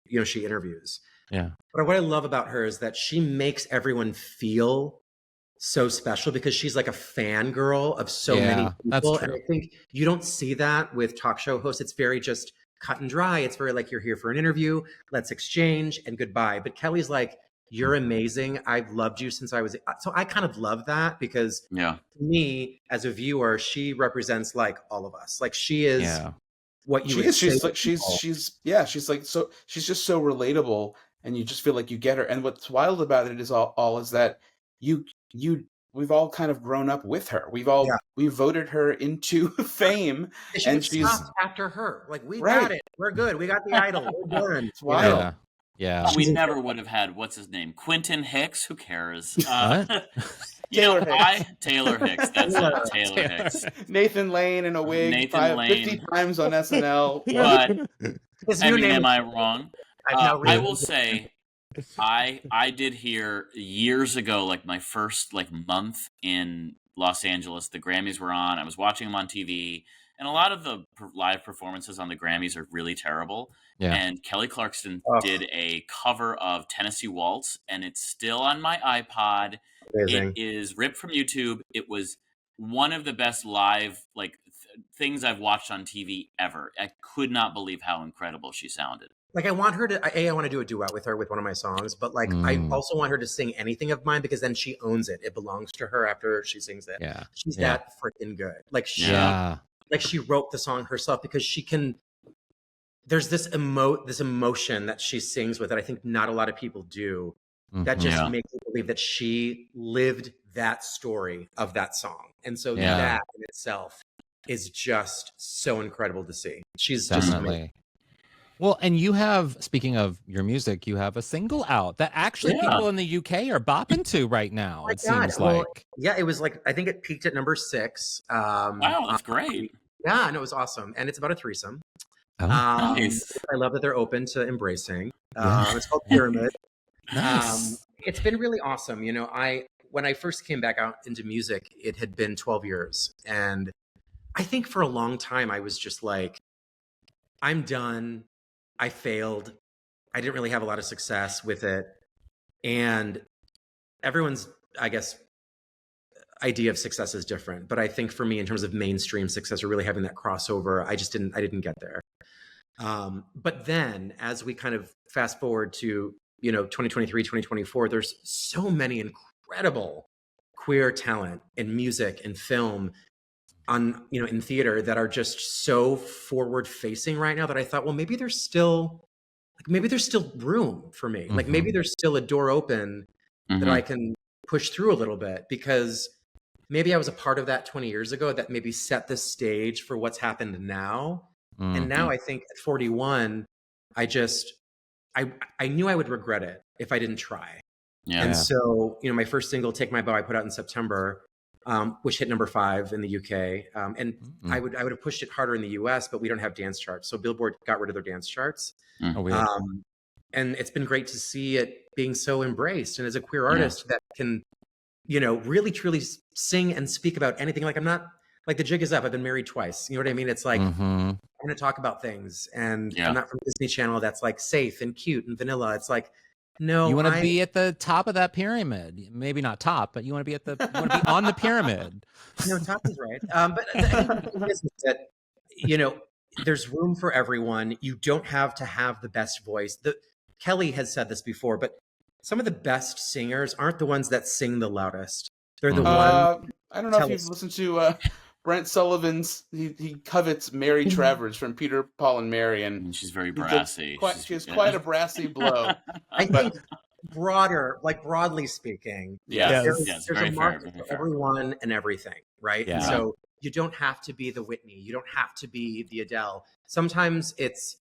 Speaker 4: interviews.
Speaker 3: Yeah.
Speaker 4: But what I love about her is that she makes everyone feel so special because she's like a fangirl of so many people.
Speaker 3: That's true.
Speaker 4: And I think you don't see that with talk show hosts. It's very just cut and dry. It's very like, you're here for an interview, let's exchange and goodbye. But Kelly's like, you're amazing. I've loved you since I was, so I kind of love that because to me as a viewer, she represents like all of us. Like she is what you
Speaker 1: she's just so relatable, and you just feel like you get her. And what's wild about it is all is that we've all kind of grown up with her. We voted her into fame, and she's
Speaker 4: after her. Like we got it. We're good. We got the idol. We're done.
Speaker 1: It's wild.
Speaker 3: Yeah.
Speaker 2: We never would have had what's his name, Quentin Hicks. Who cares?
Speaker 1: Taylor Hicks.
Speaker 2: Taylor Hicks. That's it. Taylor Hicks.
Speaker 1: Nathan Lane in a wig 50 times on SNL.
Speaker 2: But I mean, am I wrong? I will say, I did hear years ago, like my first month in Los Angeles, the Grammys were on. I was watching them on TV, and a lot of the live performances on the Grammys are really terrible. Yeah. And Kelly Clarkson did a cover of Tennessee Waltz, and it's still on my iPod. Amazing. It is ripped from YouTube. It was one of the best live things I've watched on TV ever. I could not believe how incredible she sounded.
Speaker 4: Like I want her to, I want to do a duet with her with one of my songs, but I also want her to sing anything of mine because then she owns it. It belongs to her after she sings it.
Speaker 3: Yeah.
Speaker 4: She's that freaking good. Like she wrote the song herself because she can, there's this emotion that she sings with that I think not a lot of people do that just makes me believe that she lived that story of that song. And so that in itself is just so incredible to see. She's just amazing.
Speaker 3: Well, and you have, speaking of your music, you have a single out that actually people in the UK are bopping to right now. It seems like.
Speaker 4: Yeah, it was I think it peaked at number 6.
Speaker 2: Wow, that's great.
Speaker 4: Yeah, no, it was awesome. And it's about a threesome.
Speaker 3: Oh,
Speaker 2: nice.
Speaker 4: I love that they're open to embracing. It's called Pyramid.
Speaker 3: Nice.
Speaker 4: It's been really awesome. You know, when I first came back out into music, it had been 12 years. And I think for a long time, I was just like, I'm done. I failed. I didn't really have a lot of success with it. And everyone's, I guess, idea of success is different. But I think for me, in terms of mainstream success or really having that crossover, I didn't get there. But then as we kind of fast forward to, 2023, 2024, there's so many incredible queer talent in music and film on, you know, in theater that are just so forward facing right now that I thought, well, maybe there's still room for me. Like maybe there's still a door open that I can push through a little bit, because maybe I was a part of that 20 years ago that maybe set the stage for what's happened now. And now I think at 41, I knew I would regret it if I didn't try.
Speaker 2: Yeah.
Speaker 4: And so, you know, my first single, Take My Bow, I put out in September, which hit number 5 in the UK. And I would have pushed it harder in the US, but we don't have dance charts. So Billboard got rid of their dance charts. And it's been great to see it being so embraced. And as a queer artist that can, you know, really truly sing and speak about anything. Like, I'm not like, the jig is up. I've been married twice. You know what I mean? It's like, I'm going to talk about things, and I'm not from Disney Channel that's like safe and cute and vanilla. It's like, no,
Speaker 3: you want to be at the top of that pyramid. Maybe not top, but you want to be on the pyramid.
Speaker 4: No, top is right. But I think the thing is that, you know, there's room for everyone. You don't have to have the best voice. Kelly has said this before, but some of the best singers aren't the ones that sing the loudest. They're the ones.
Speaker 1: I don't know if you've listened to Brent Sullivan's. He covets Mary Travers from Peter, Paul, and Mary, and
Speaker 2: she's very brassy.
Speaker 1: She has quite a brassy blow.
Speaker 4: I think broadly speaking, there's a market for everyone and everything, right?
Speaker 3: Yeah.
Speaker 4: And so you don't have to be the Whitney. You don't have to be the Adele. Sometimes it's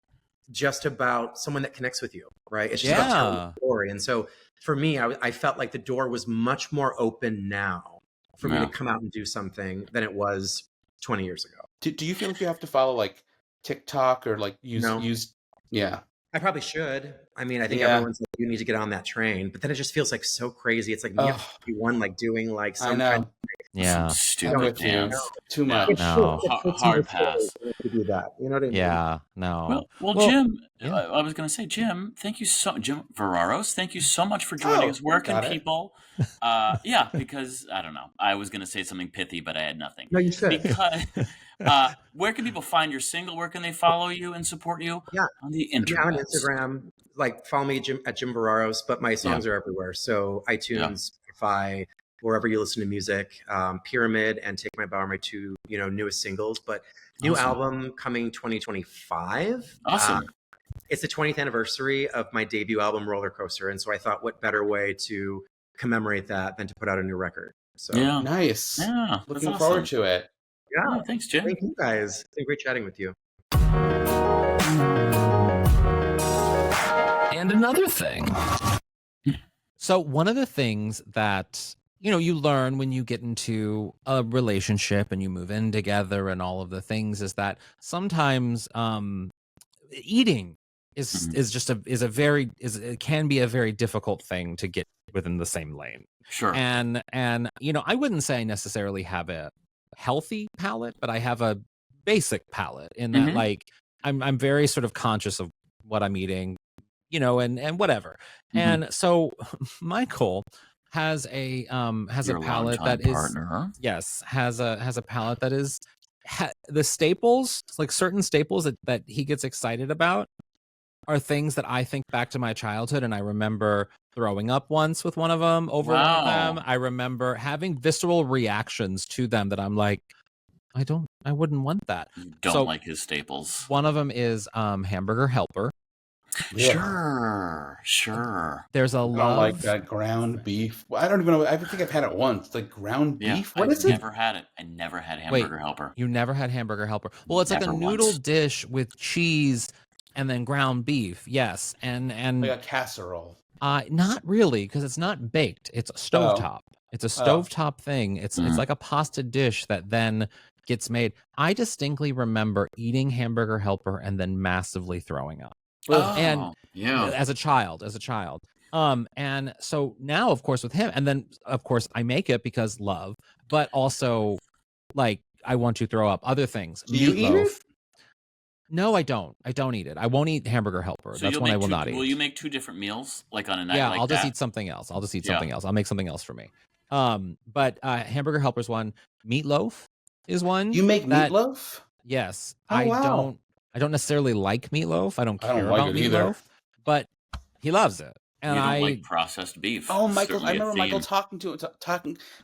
Speaker 4: just about someone that connects with you, right? It's just about telling a story. And so for me, I felt like the door was much more open now for me to come out and do something than it was 20 years ago.
Speaker 1: Do you feel like you have to follow like TikTok or like use? Yeah.
Speaker 4: I probably should. I mean, I think everyone's like, you need to get on that train, but then it just feels like so crazy. It's like me at 51, like doing like some kind of
Speaker 2: some stupid dance.
Speaker 1: Too much.
Speaker 3: No.
Speaker 2: Hard pass.
Speaker 4: To do that. You know what I mean?
Speaker 3: Yeah. No.
Speaker 2: Well, Jim, I was going to say, Jim, thank you Jim Verraros, thank you so much for joining us. Where can people? Because I don't know. I was going to say something pithy, but I had nothing.
Speaker 4: No, you should.
Speaker 2: Because where can people find your single? Where can they follow you and support you?
Speaker 4: Yeah,
Speaker 2: on the internet.
Speaker 4: On Instagram. Like, follow me at Jim Verraros, but my songs are everywhere. So iTunes, Spotify, wherever you listen to music. Pyramid and Take My Bow are my 2, you know, newest singles. But new album coming 2025.
Speaker 2: Awesome.
Speaker 4: It's the 20th anniversary of my debut album, Roller Coaster, and so I thought, what better way to commemorate that than to put out a new record? So
Speaker 1: nice.
Speaker 2: Yeah,
Speaker 1: looking forward to it.
Speaker 4: Yeah,
Speaker 2: thanks, Jim.
Speaker 4: Thank you guys. It's been great chatting with you.
Speaker 5: And another thing.
Speaker 3: So one of the things that, you know, you learn when you get into a relationship and you move in together and all of the things is that sometimes eating it can be a very difficult thing to get within the same lane.
Speaker 2: Sure.
Speaker 3: And you know, I wouldn't say I necessarily have a healthy palate, but I have a basic palate in that like I'm very sort of conscious of what I'm eating, you know, and whatever. And so Michael has a palate that is has a palate that is the staples, like certain staples that he gets excited about are things that I think back to my childhood, and I remember throwing up once with one of them over one of them. I remember having visceral reactions to them that I'm like, I wouldn't want that.
Speaker 2: You don't like his staples.
Speaker 3: One of them is Hamburger Helper.
Speaker 2: Yeah. Sure.
Speaker 3: There's a love.
Speaker 1: Like that ground beef. I don't even know. I think I've had it once. Like ground beef. What is it?
Speaker 2: Never had it. I never had Hamburger Helper.
Speaker 3: You never had Hamburger Helper? Well, it's like a noodle dish with cheese and then ground beef. Yes, and
Speaker 1: like a casserole.
Speaker 3: Not really, because it's not baked. It's a stovetop. It's a stovetop thing. It's like a pasta dish that then gets made. I distinctly remember eating Hamburger Helper and then massively throwing up. And as a child. And so now, of course, with him, and then of course I make it because love, but also like I want to throw up other things.
Speaker 1: Do you eat it?
Speaker 3: No, I don't. I don't eat it. I won't eat Hamburger Helper.
Speaker 2: So
Speaker 3: that's one I will not eat.
Speaker 2: Will you make 2 different meals, like on a night?
Speaker 3: Yeah,
Speaker 2: like
Speaker 3: I'll just
Speaker 2: that?
Speaker 3: eat something else. I'll make something else for me. But Hamburger Helper's one. Meatloaf is one.
Speaker 1: You make meatloaf?
Speaker 3: Yes.
Speaker 1: Oh,
Speaker 3: I don't necessarily like meatloaf. I don't care about meatloaf, but he loves it. And
Speaker 2: You don't
Speaker 3: I
Speaker 2: like processed beef.
Speaker 1: Oh,
Speaker 2: It's
Speaker 1: Michael! I
Speaker 2: certainly a
Speaker 1: remember Michael
Speaker 2: theme.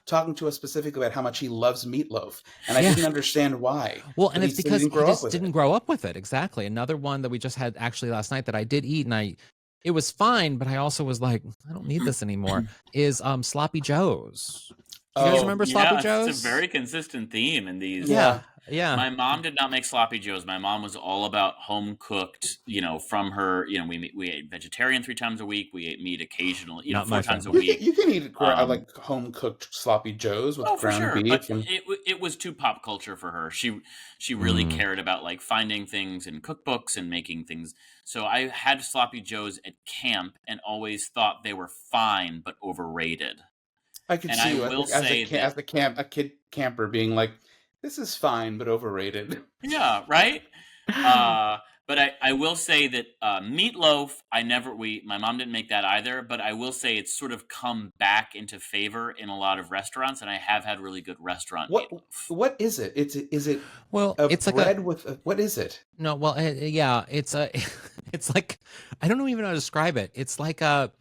Speaker 1: talking to us specifically about how much he loves meatloaf, and I
Speaker 3: Yeah.
Speaker 1: didn't understand why.
Speaker 3: Well,
Speaker 1: But
Speaker 3: and
Speaker 1: he
Speaker 3: it's
Speaker 1: said he
Speaker 3: because
Speaker 1: didn't
Speaker 3: he
Speaker 1: grow up
Speaker 3: just
Speaker 1: with
Speaker 3: didn't
Speaker 1: it.
Speaker 3: grow up with it. Exactly. Another one that we just had actually last night that I did eat, and it was fine, but I also was like, I don't need this anymore. Is Sloppy Joes. Do you guys
Speaker 1: Oh,
Speaker 3: remember Sloppy
Speaker 2: Yeah, it's a
Speaker 3: Joes?
Speaker 2: very consistent theme in these.
Speaker 3: Yeah,
Speaker 1: yeah.
Speaker 3: yeah.
Speaker 2: My mom did not make sloppy joes. My mom was all about home cooked. From her. We ate vegetarian 3 times a week. We ate meat occasionally.
Speaker 3: Not
Speaker 2: Four
Speaker 3: my
Speaker 2: times a
Speaker 3: family.
Speaker 2: week.
Speaker 1: You can eat
Speaker 2: Um,
Speaker 1: like home cooked sloppy joes with
Speaker 2: oh, for
Speaker 1: ground
Speaker 2: sure. But
Speaker 1: beef and
Speaker 2: it was too pop culture for her. She really
Speaker 3: Mm.
Speaker 2: cared about like finding things in cookbooks and making things. So I had sloppy joes at camp and always thought they were fine but overrated.
Speaker 1: I could
Speaker 2: And
Speaker 1: see
Speaker 2: I
Speaker 1: you
Speaker 2: will say that
Speaker 1: a kid camper being like, "This is fine but overrated."
Speaker 2: yeah, right. But I will say that meatloaf. My mom didn't make that either. But I will say it's sort of come back into favor in a lot of restaurants, and I have had really good restaurant meatloaf.
Speaker 1: What is it? Is it
Speaker 3: Well,
Speaker 1: a
Speaker 3: it's like
Speaker 1: bread with what is it?
Speaker 3: no. Well, yeah. It's a. It's like I don't even know how to describe it. It's like a.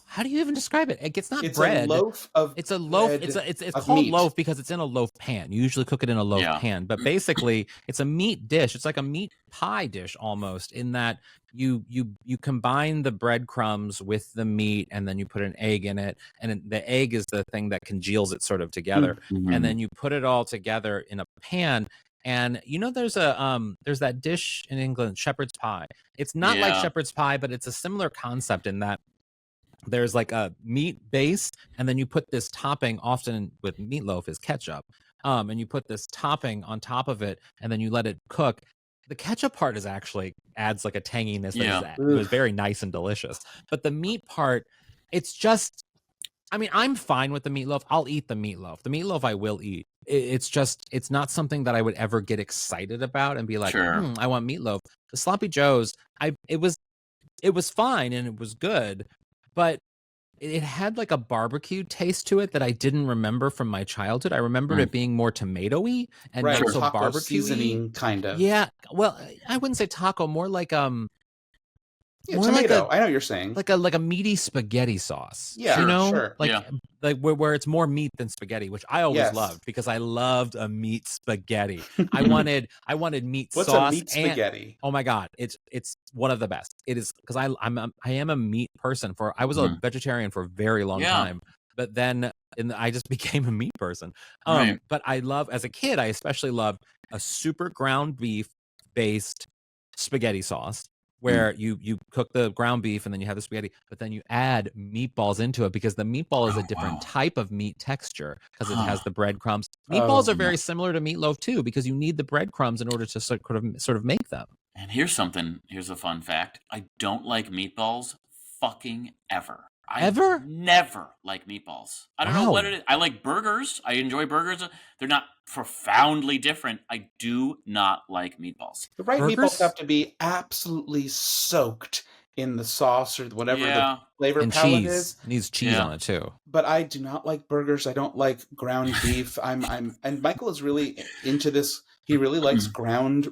Speaker 3: How do you even describe it? It's not
Speaker 1: It's
Speaker 3: bread.
Speaker 1: a loaf of
Speaker 3: It's a loaf.
Speaker 1: bread
Speaker 3: It's
Speaker 1: of
Speaker 3: called
Speaker 1: meat.
Speaker 3: loaf because it's in a loaf pan. You usually cook it in a loaf
Speaker 2: Yeah.
Speaker 3: pan, but basically it's a meat dish. It's like a meat pie dish almost, in that you combine the breadcrumbs with the meat, and then you put an egg in it, and the egg is the thing that congeals it sort of together, and then you put it all together in a pan. And there's that dish in England, shepherd's pie. It's not like
Speaker 2: Yeah.
Speaker 3: shepherd's pie, but it's a similar concept in that there's like a meat base, and then you put this topping, often with meatloaf is ketchup, and you put this topping on top of it, and then you let it cook. The ketchup part is actually adds like a tanginess that was very nice and delicious, but the meat part, it's just, I mean, I'm fine with the meatloaf. I'll eat the meatloaf. The meatloaf I will eat. It's just, it's not something that I would ever get excited about and be like,
Speaker 2: Sure.
Speaker 3: I want meatloaf. The sloppy joes, it was fine and it was good, but it had like a barbecue taste to it that I didn't remember from my childhood. I remembered it being more tomatoey and
Speaker 1: Right,
Speaker 3: not so
Speaker 1: taco
Speaker 3: barbecue-y.
Speaker 1: seasoning kind of.
Speaker 3: Yeah, well, I wouldn't say taco, more like
Speaker 1: Yeah,
Speaker 3: more
Speaker 1: tomato.
Speaker 3: like
Speaker 1: I know what you're saying.
Speaker 3: like a meaty spaghetti sauce.
Speaker 1: Yeah, sure.
Speaker 3: Like
Speaker 2: Yeah.
Speaker 3: like where it's more meat than spaghetti, which I always
Speaker 1: Yes.
Speaker 3: loved because I loved a meat spaghetti. I wanted meat
Speaker 1: What's
Speaker 3: sauce.
Speaker 1: a meat spaghetti?
Speaker 3: Oh my god, it's one of the best. It is, because I am a meat person. I was a vegetarian for a very long time, but then I just became a meat person.
Speaker 2: Right.
Speaker 3: But I love, as a kid, I especially loved a super ground beef based spaghetti sauce, where you cook the ground beef and then you have the spaghetti, but then you add meatballs into it, because the meatball is a different type of meat texture because it has the breadcrumbs. Meatballs are very similar to meatloaf too, because you need the breadcrumbs in order to sort of make them.
Speaker 2: And here's a fun fact. I don't like meatballs fucking ever.
Speaker 3: Ever?
Speaker 2: Never like meatballs. I don't know what it is. I like burgers. I enjoy burgers. They're not profoundly different. I do not like meatballs.
Speaker 1: The right
Speaker 3: Burgers?
Speaker 1: meatballs have to be absolutely soaked in the sauce or whatever the flavor
Speaker 3: and
Speaker 1: palette
Speaker 3: cheese.
Speaker 1: is.
Speaker 3: It needs cheese on it too.
Speaker 1: But I do not like burgers. I don't like ground beef. And Michael is really into this. He really likes ground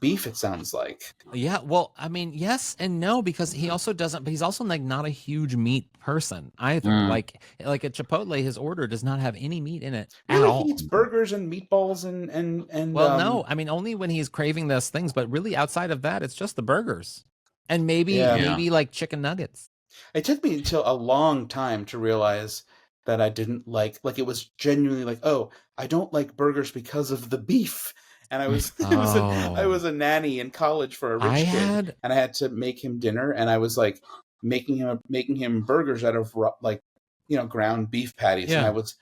Speaker 1: beef, it sounds like.
Speaker 3: Yeah, well, I mean, yes and no, because he also doesn't, but he's also like not a huge meat person either. Like at Chipotle, his order does not have any meat in it at all.
Speaker 1: He eats burgers and meatballs and
Speaker 3: well, no, I mean, only when he's craving those things, but really outside of that, it's just the burgers and maybe like chicken nuggets.
Speaker 1: It took me until a long time to realize that I didn't like it was genuinely like, oh, I don't like burgers because of the beef. And I was I was a nanny in college for a rich kid, and I had to make him dinner, and I was like making him burgers out of ground beef patties, and I was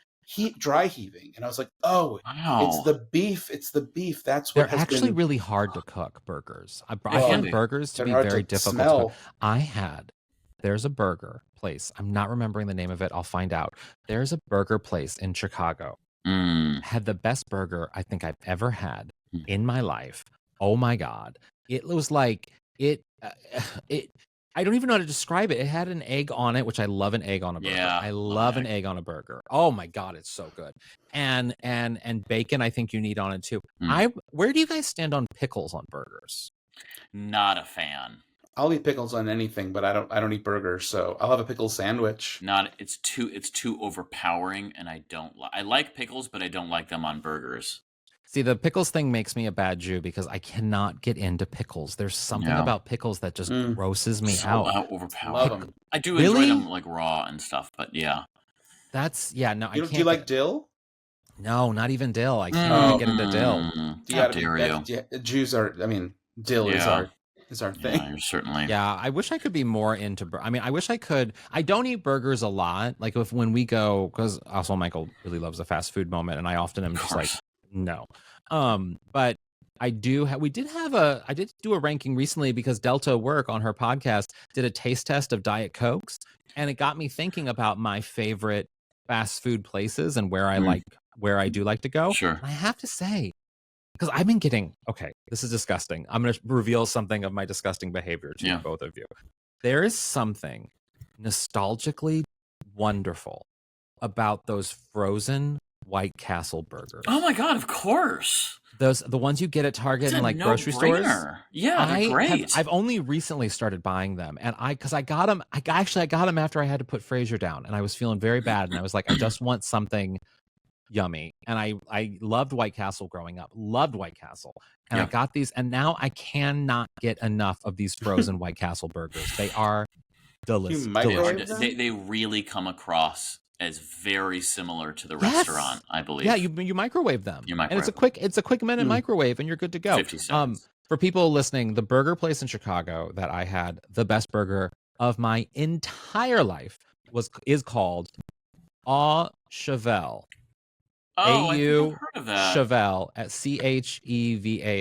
Speaker 1: dry heaving, and I was like, oh, it's the beef. That's what
Speaker 3: they're actually really hard to cook. Burgers, I find burgers to be very difficult to cook. There's a burger place. I'm not remembering the name of it. I'll find out. There's a burger place in Chicago. Had the best burger I think I've ever had in my life. Oh my god, it was like it I don't even know how to describe it. It had an egg on it, which I love an egg on a burger. I love an egg on a burger. Oh my god, it's so good. And bacon, I think you need on it too. Where do you guys stand on pickles on burgers?
Speaker 2: Not a fan.
Speaker 1: I'll eat pickles on anything, but I don't eat burgers, so I'll have a pickle sandwich.
Speaker 2: It's too overpowering, and I like pickles, but I don't like them on burgers.
Speaker 3: See, the pickles thing makes me a bad Jew because I cannot get into pickles. There's something about pickles that just grosses me out.
Speaker 2: Overpowering.
Speaker 1: Love them.
Speaker 2: I do enjoy them like raw and stuff, but yeah.
Speaker 3: No, I can't.
Speaker 1: Do you like dill?
Speaker 3: No, not even dill. I can't get into dill.
Speaker 2: How dare you?
Speaker 1: Jews are. I mean, dill is our thing.
Speaker 2: Yeah, certainly.
Speaker 3: Yeah, I wish I could be more into. I wish I could. I don't eat burgers a lot. Like when we go, because also Michael really loves a fast food moment, and I often am just like, no. But I do. I did do a ranking recently because Delta Work on her podcast did a taste test of Diet Cokes, and it got me thinking about my favorite fast food places and where I do like to go.
Speaker 2: Sure.
Speaker 3: And I have to say, because I've been getting, this is disgusting. I'm going to reveal something of my disgusting behavior to both of you. There is something nostalgically wonderful about those frozen White Castle burgers.
Speaker 2: Oh my God, of course.
Speaker 3: The ones you get at Target and like grocery stores.
Speaker 2: Yeah, they're great.
Speaker 3: I've only recently started buying them, and I got them. I got them after I had to put Frasier down, and I was feeling very bad, and I was like, I just want something yummy. And I loved White Castle growing up. Loved White Castle, and I got these, and now I cannot get enough of these frozen White Castle burgers. They are delicious.
Speaker 2: They really come across as very similar to the restaurant, I believe.
Speaker 3: Yeah, you microwave them.
Speaker 2: And
Speaker 3: it's a quick minute microwave, and you're good to go.
Speaker 2: 50 seconds.
Speaker 3: For people listening, the burger place in Chicago that I had the best burger of my entire life is called Au Cheval.
Speaker 2: Oh, I think I've heard of that.
Speaker 3: Cheval at Cheval,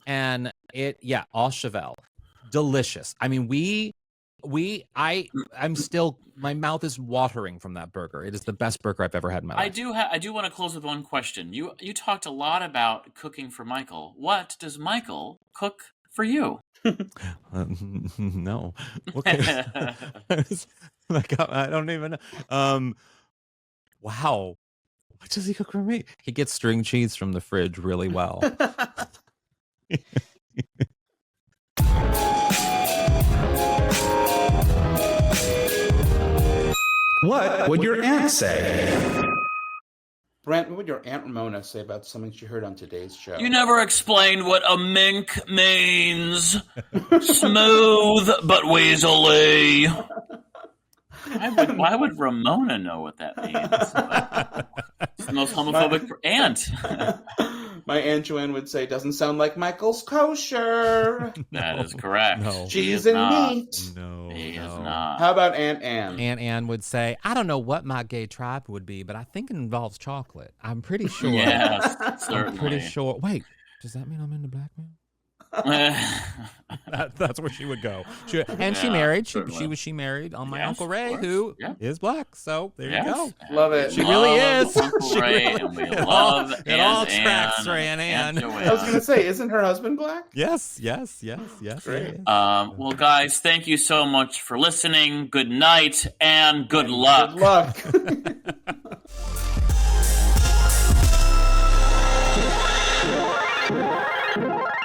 Speaker 3: and Au Cheval, delicious. I mean, I'm still, my mouth is watering from that burger. It is the best burger I've ever had in my life.
Speaker 2: I do want to close with one question. You talked a lot about cooking for Michael. What does Michael cook for you?
Speaker 3: No. Okay. I don't even know. Wow. What does he cook for me? He gets string cheese from the fridge really well.
Speaker 1: What would your aunt say? Brent, what would your Aunt Ramona say about something she heard on today's show?
Speaker 2: You never explained what a mink means. Smooth but weaselly. Why would Ramona know what that means? It's the most homophobic aunt.
Speaker 1: My Aunt Joanne would say, doesn't sound like Michael's kosher.
Speaker 2: That is correct.
Speaker 1: No. Cheese and meat.
Speaker 3: No,
Speaker 2: he is not.
Speaker 1: How about Aunt Ann?
Speaker 3: Aunt Ann would say, I don't know what my gay tribe would be, but I think it involves chocolate. I'm pretty sure.
Speaker 2: Yes, certainly.
Speaker 3: I'm pretty sure. Wait, does that mean I'm into black men? That's where she would go. She married. She married on my Uncle Ray, who is black. So there you go.
Speaker 1: Love it.
Speaker 3: She really is.
Speaker 2: Uncle Ray, and we love
Speaker 3: it. All tracks for Aunt Ann.
Speaker 1: I was going to say, isn't her husband black?
Speaker 3: Yes.
Speaker 1: Great.
Speaker 2: Well, guys, thank you so much for listening. Good night and good luck.
Speaker 1: Good luck.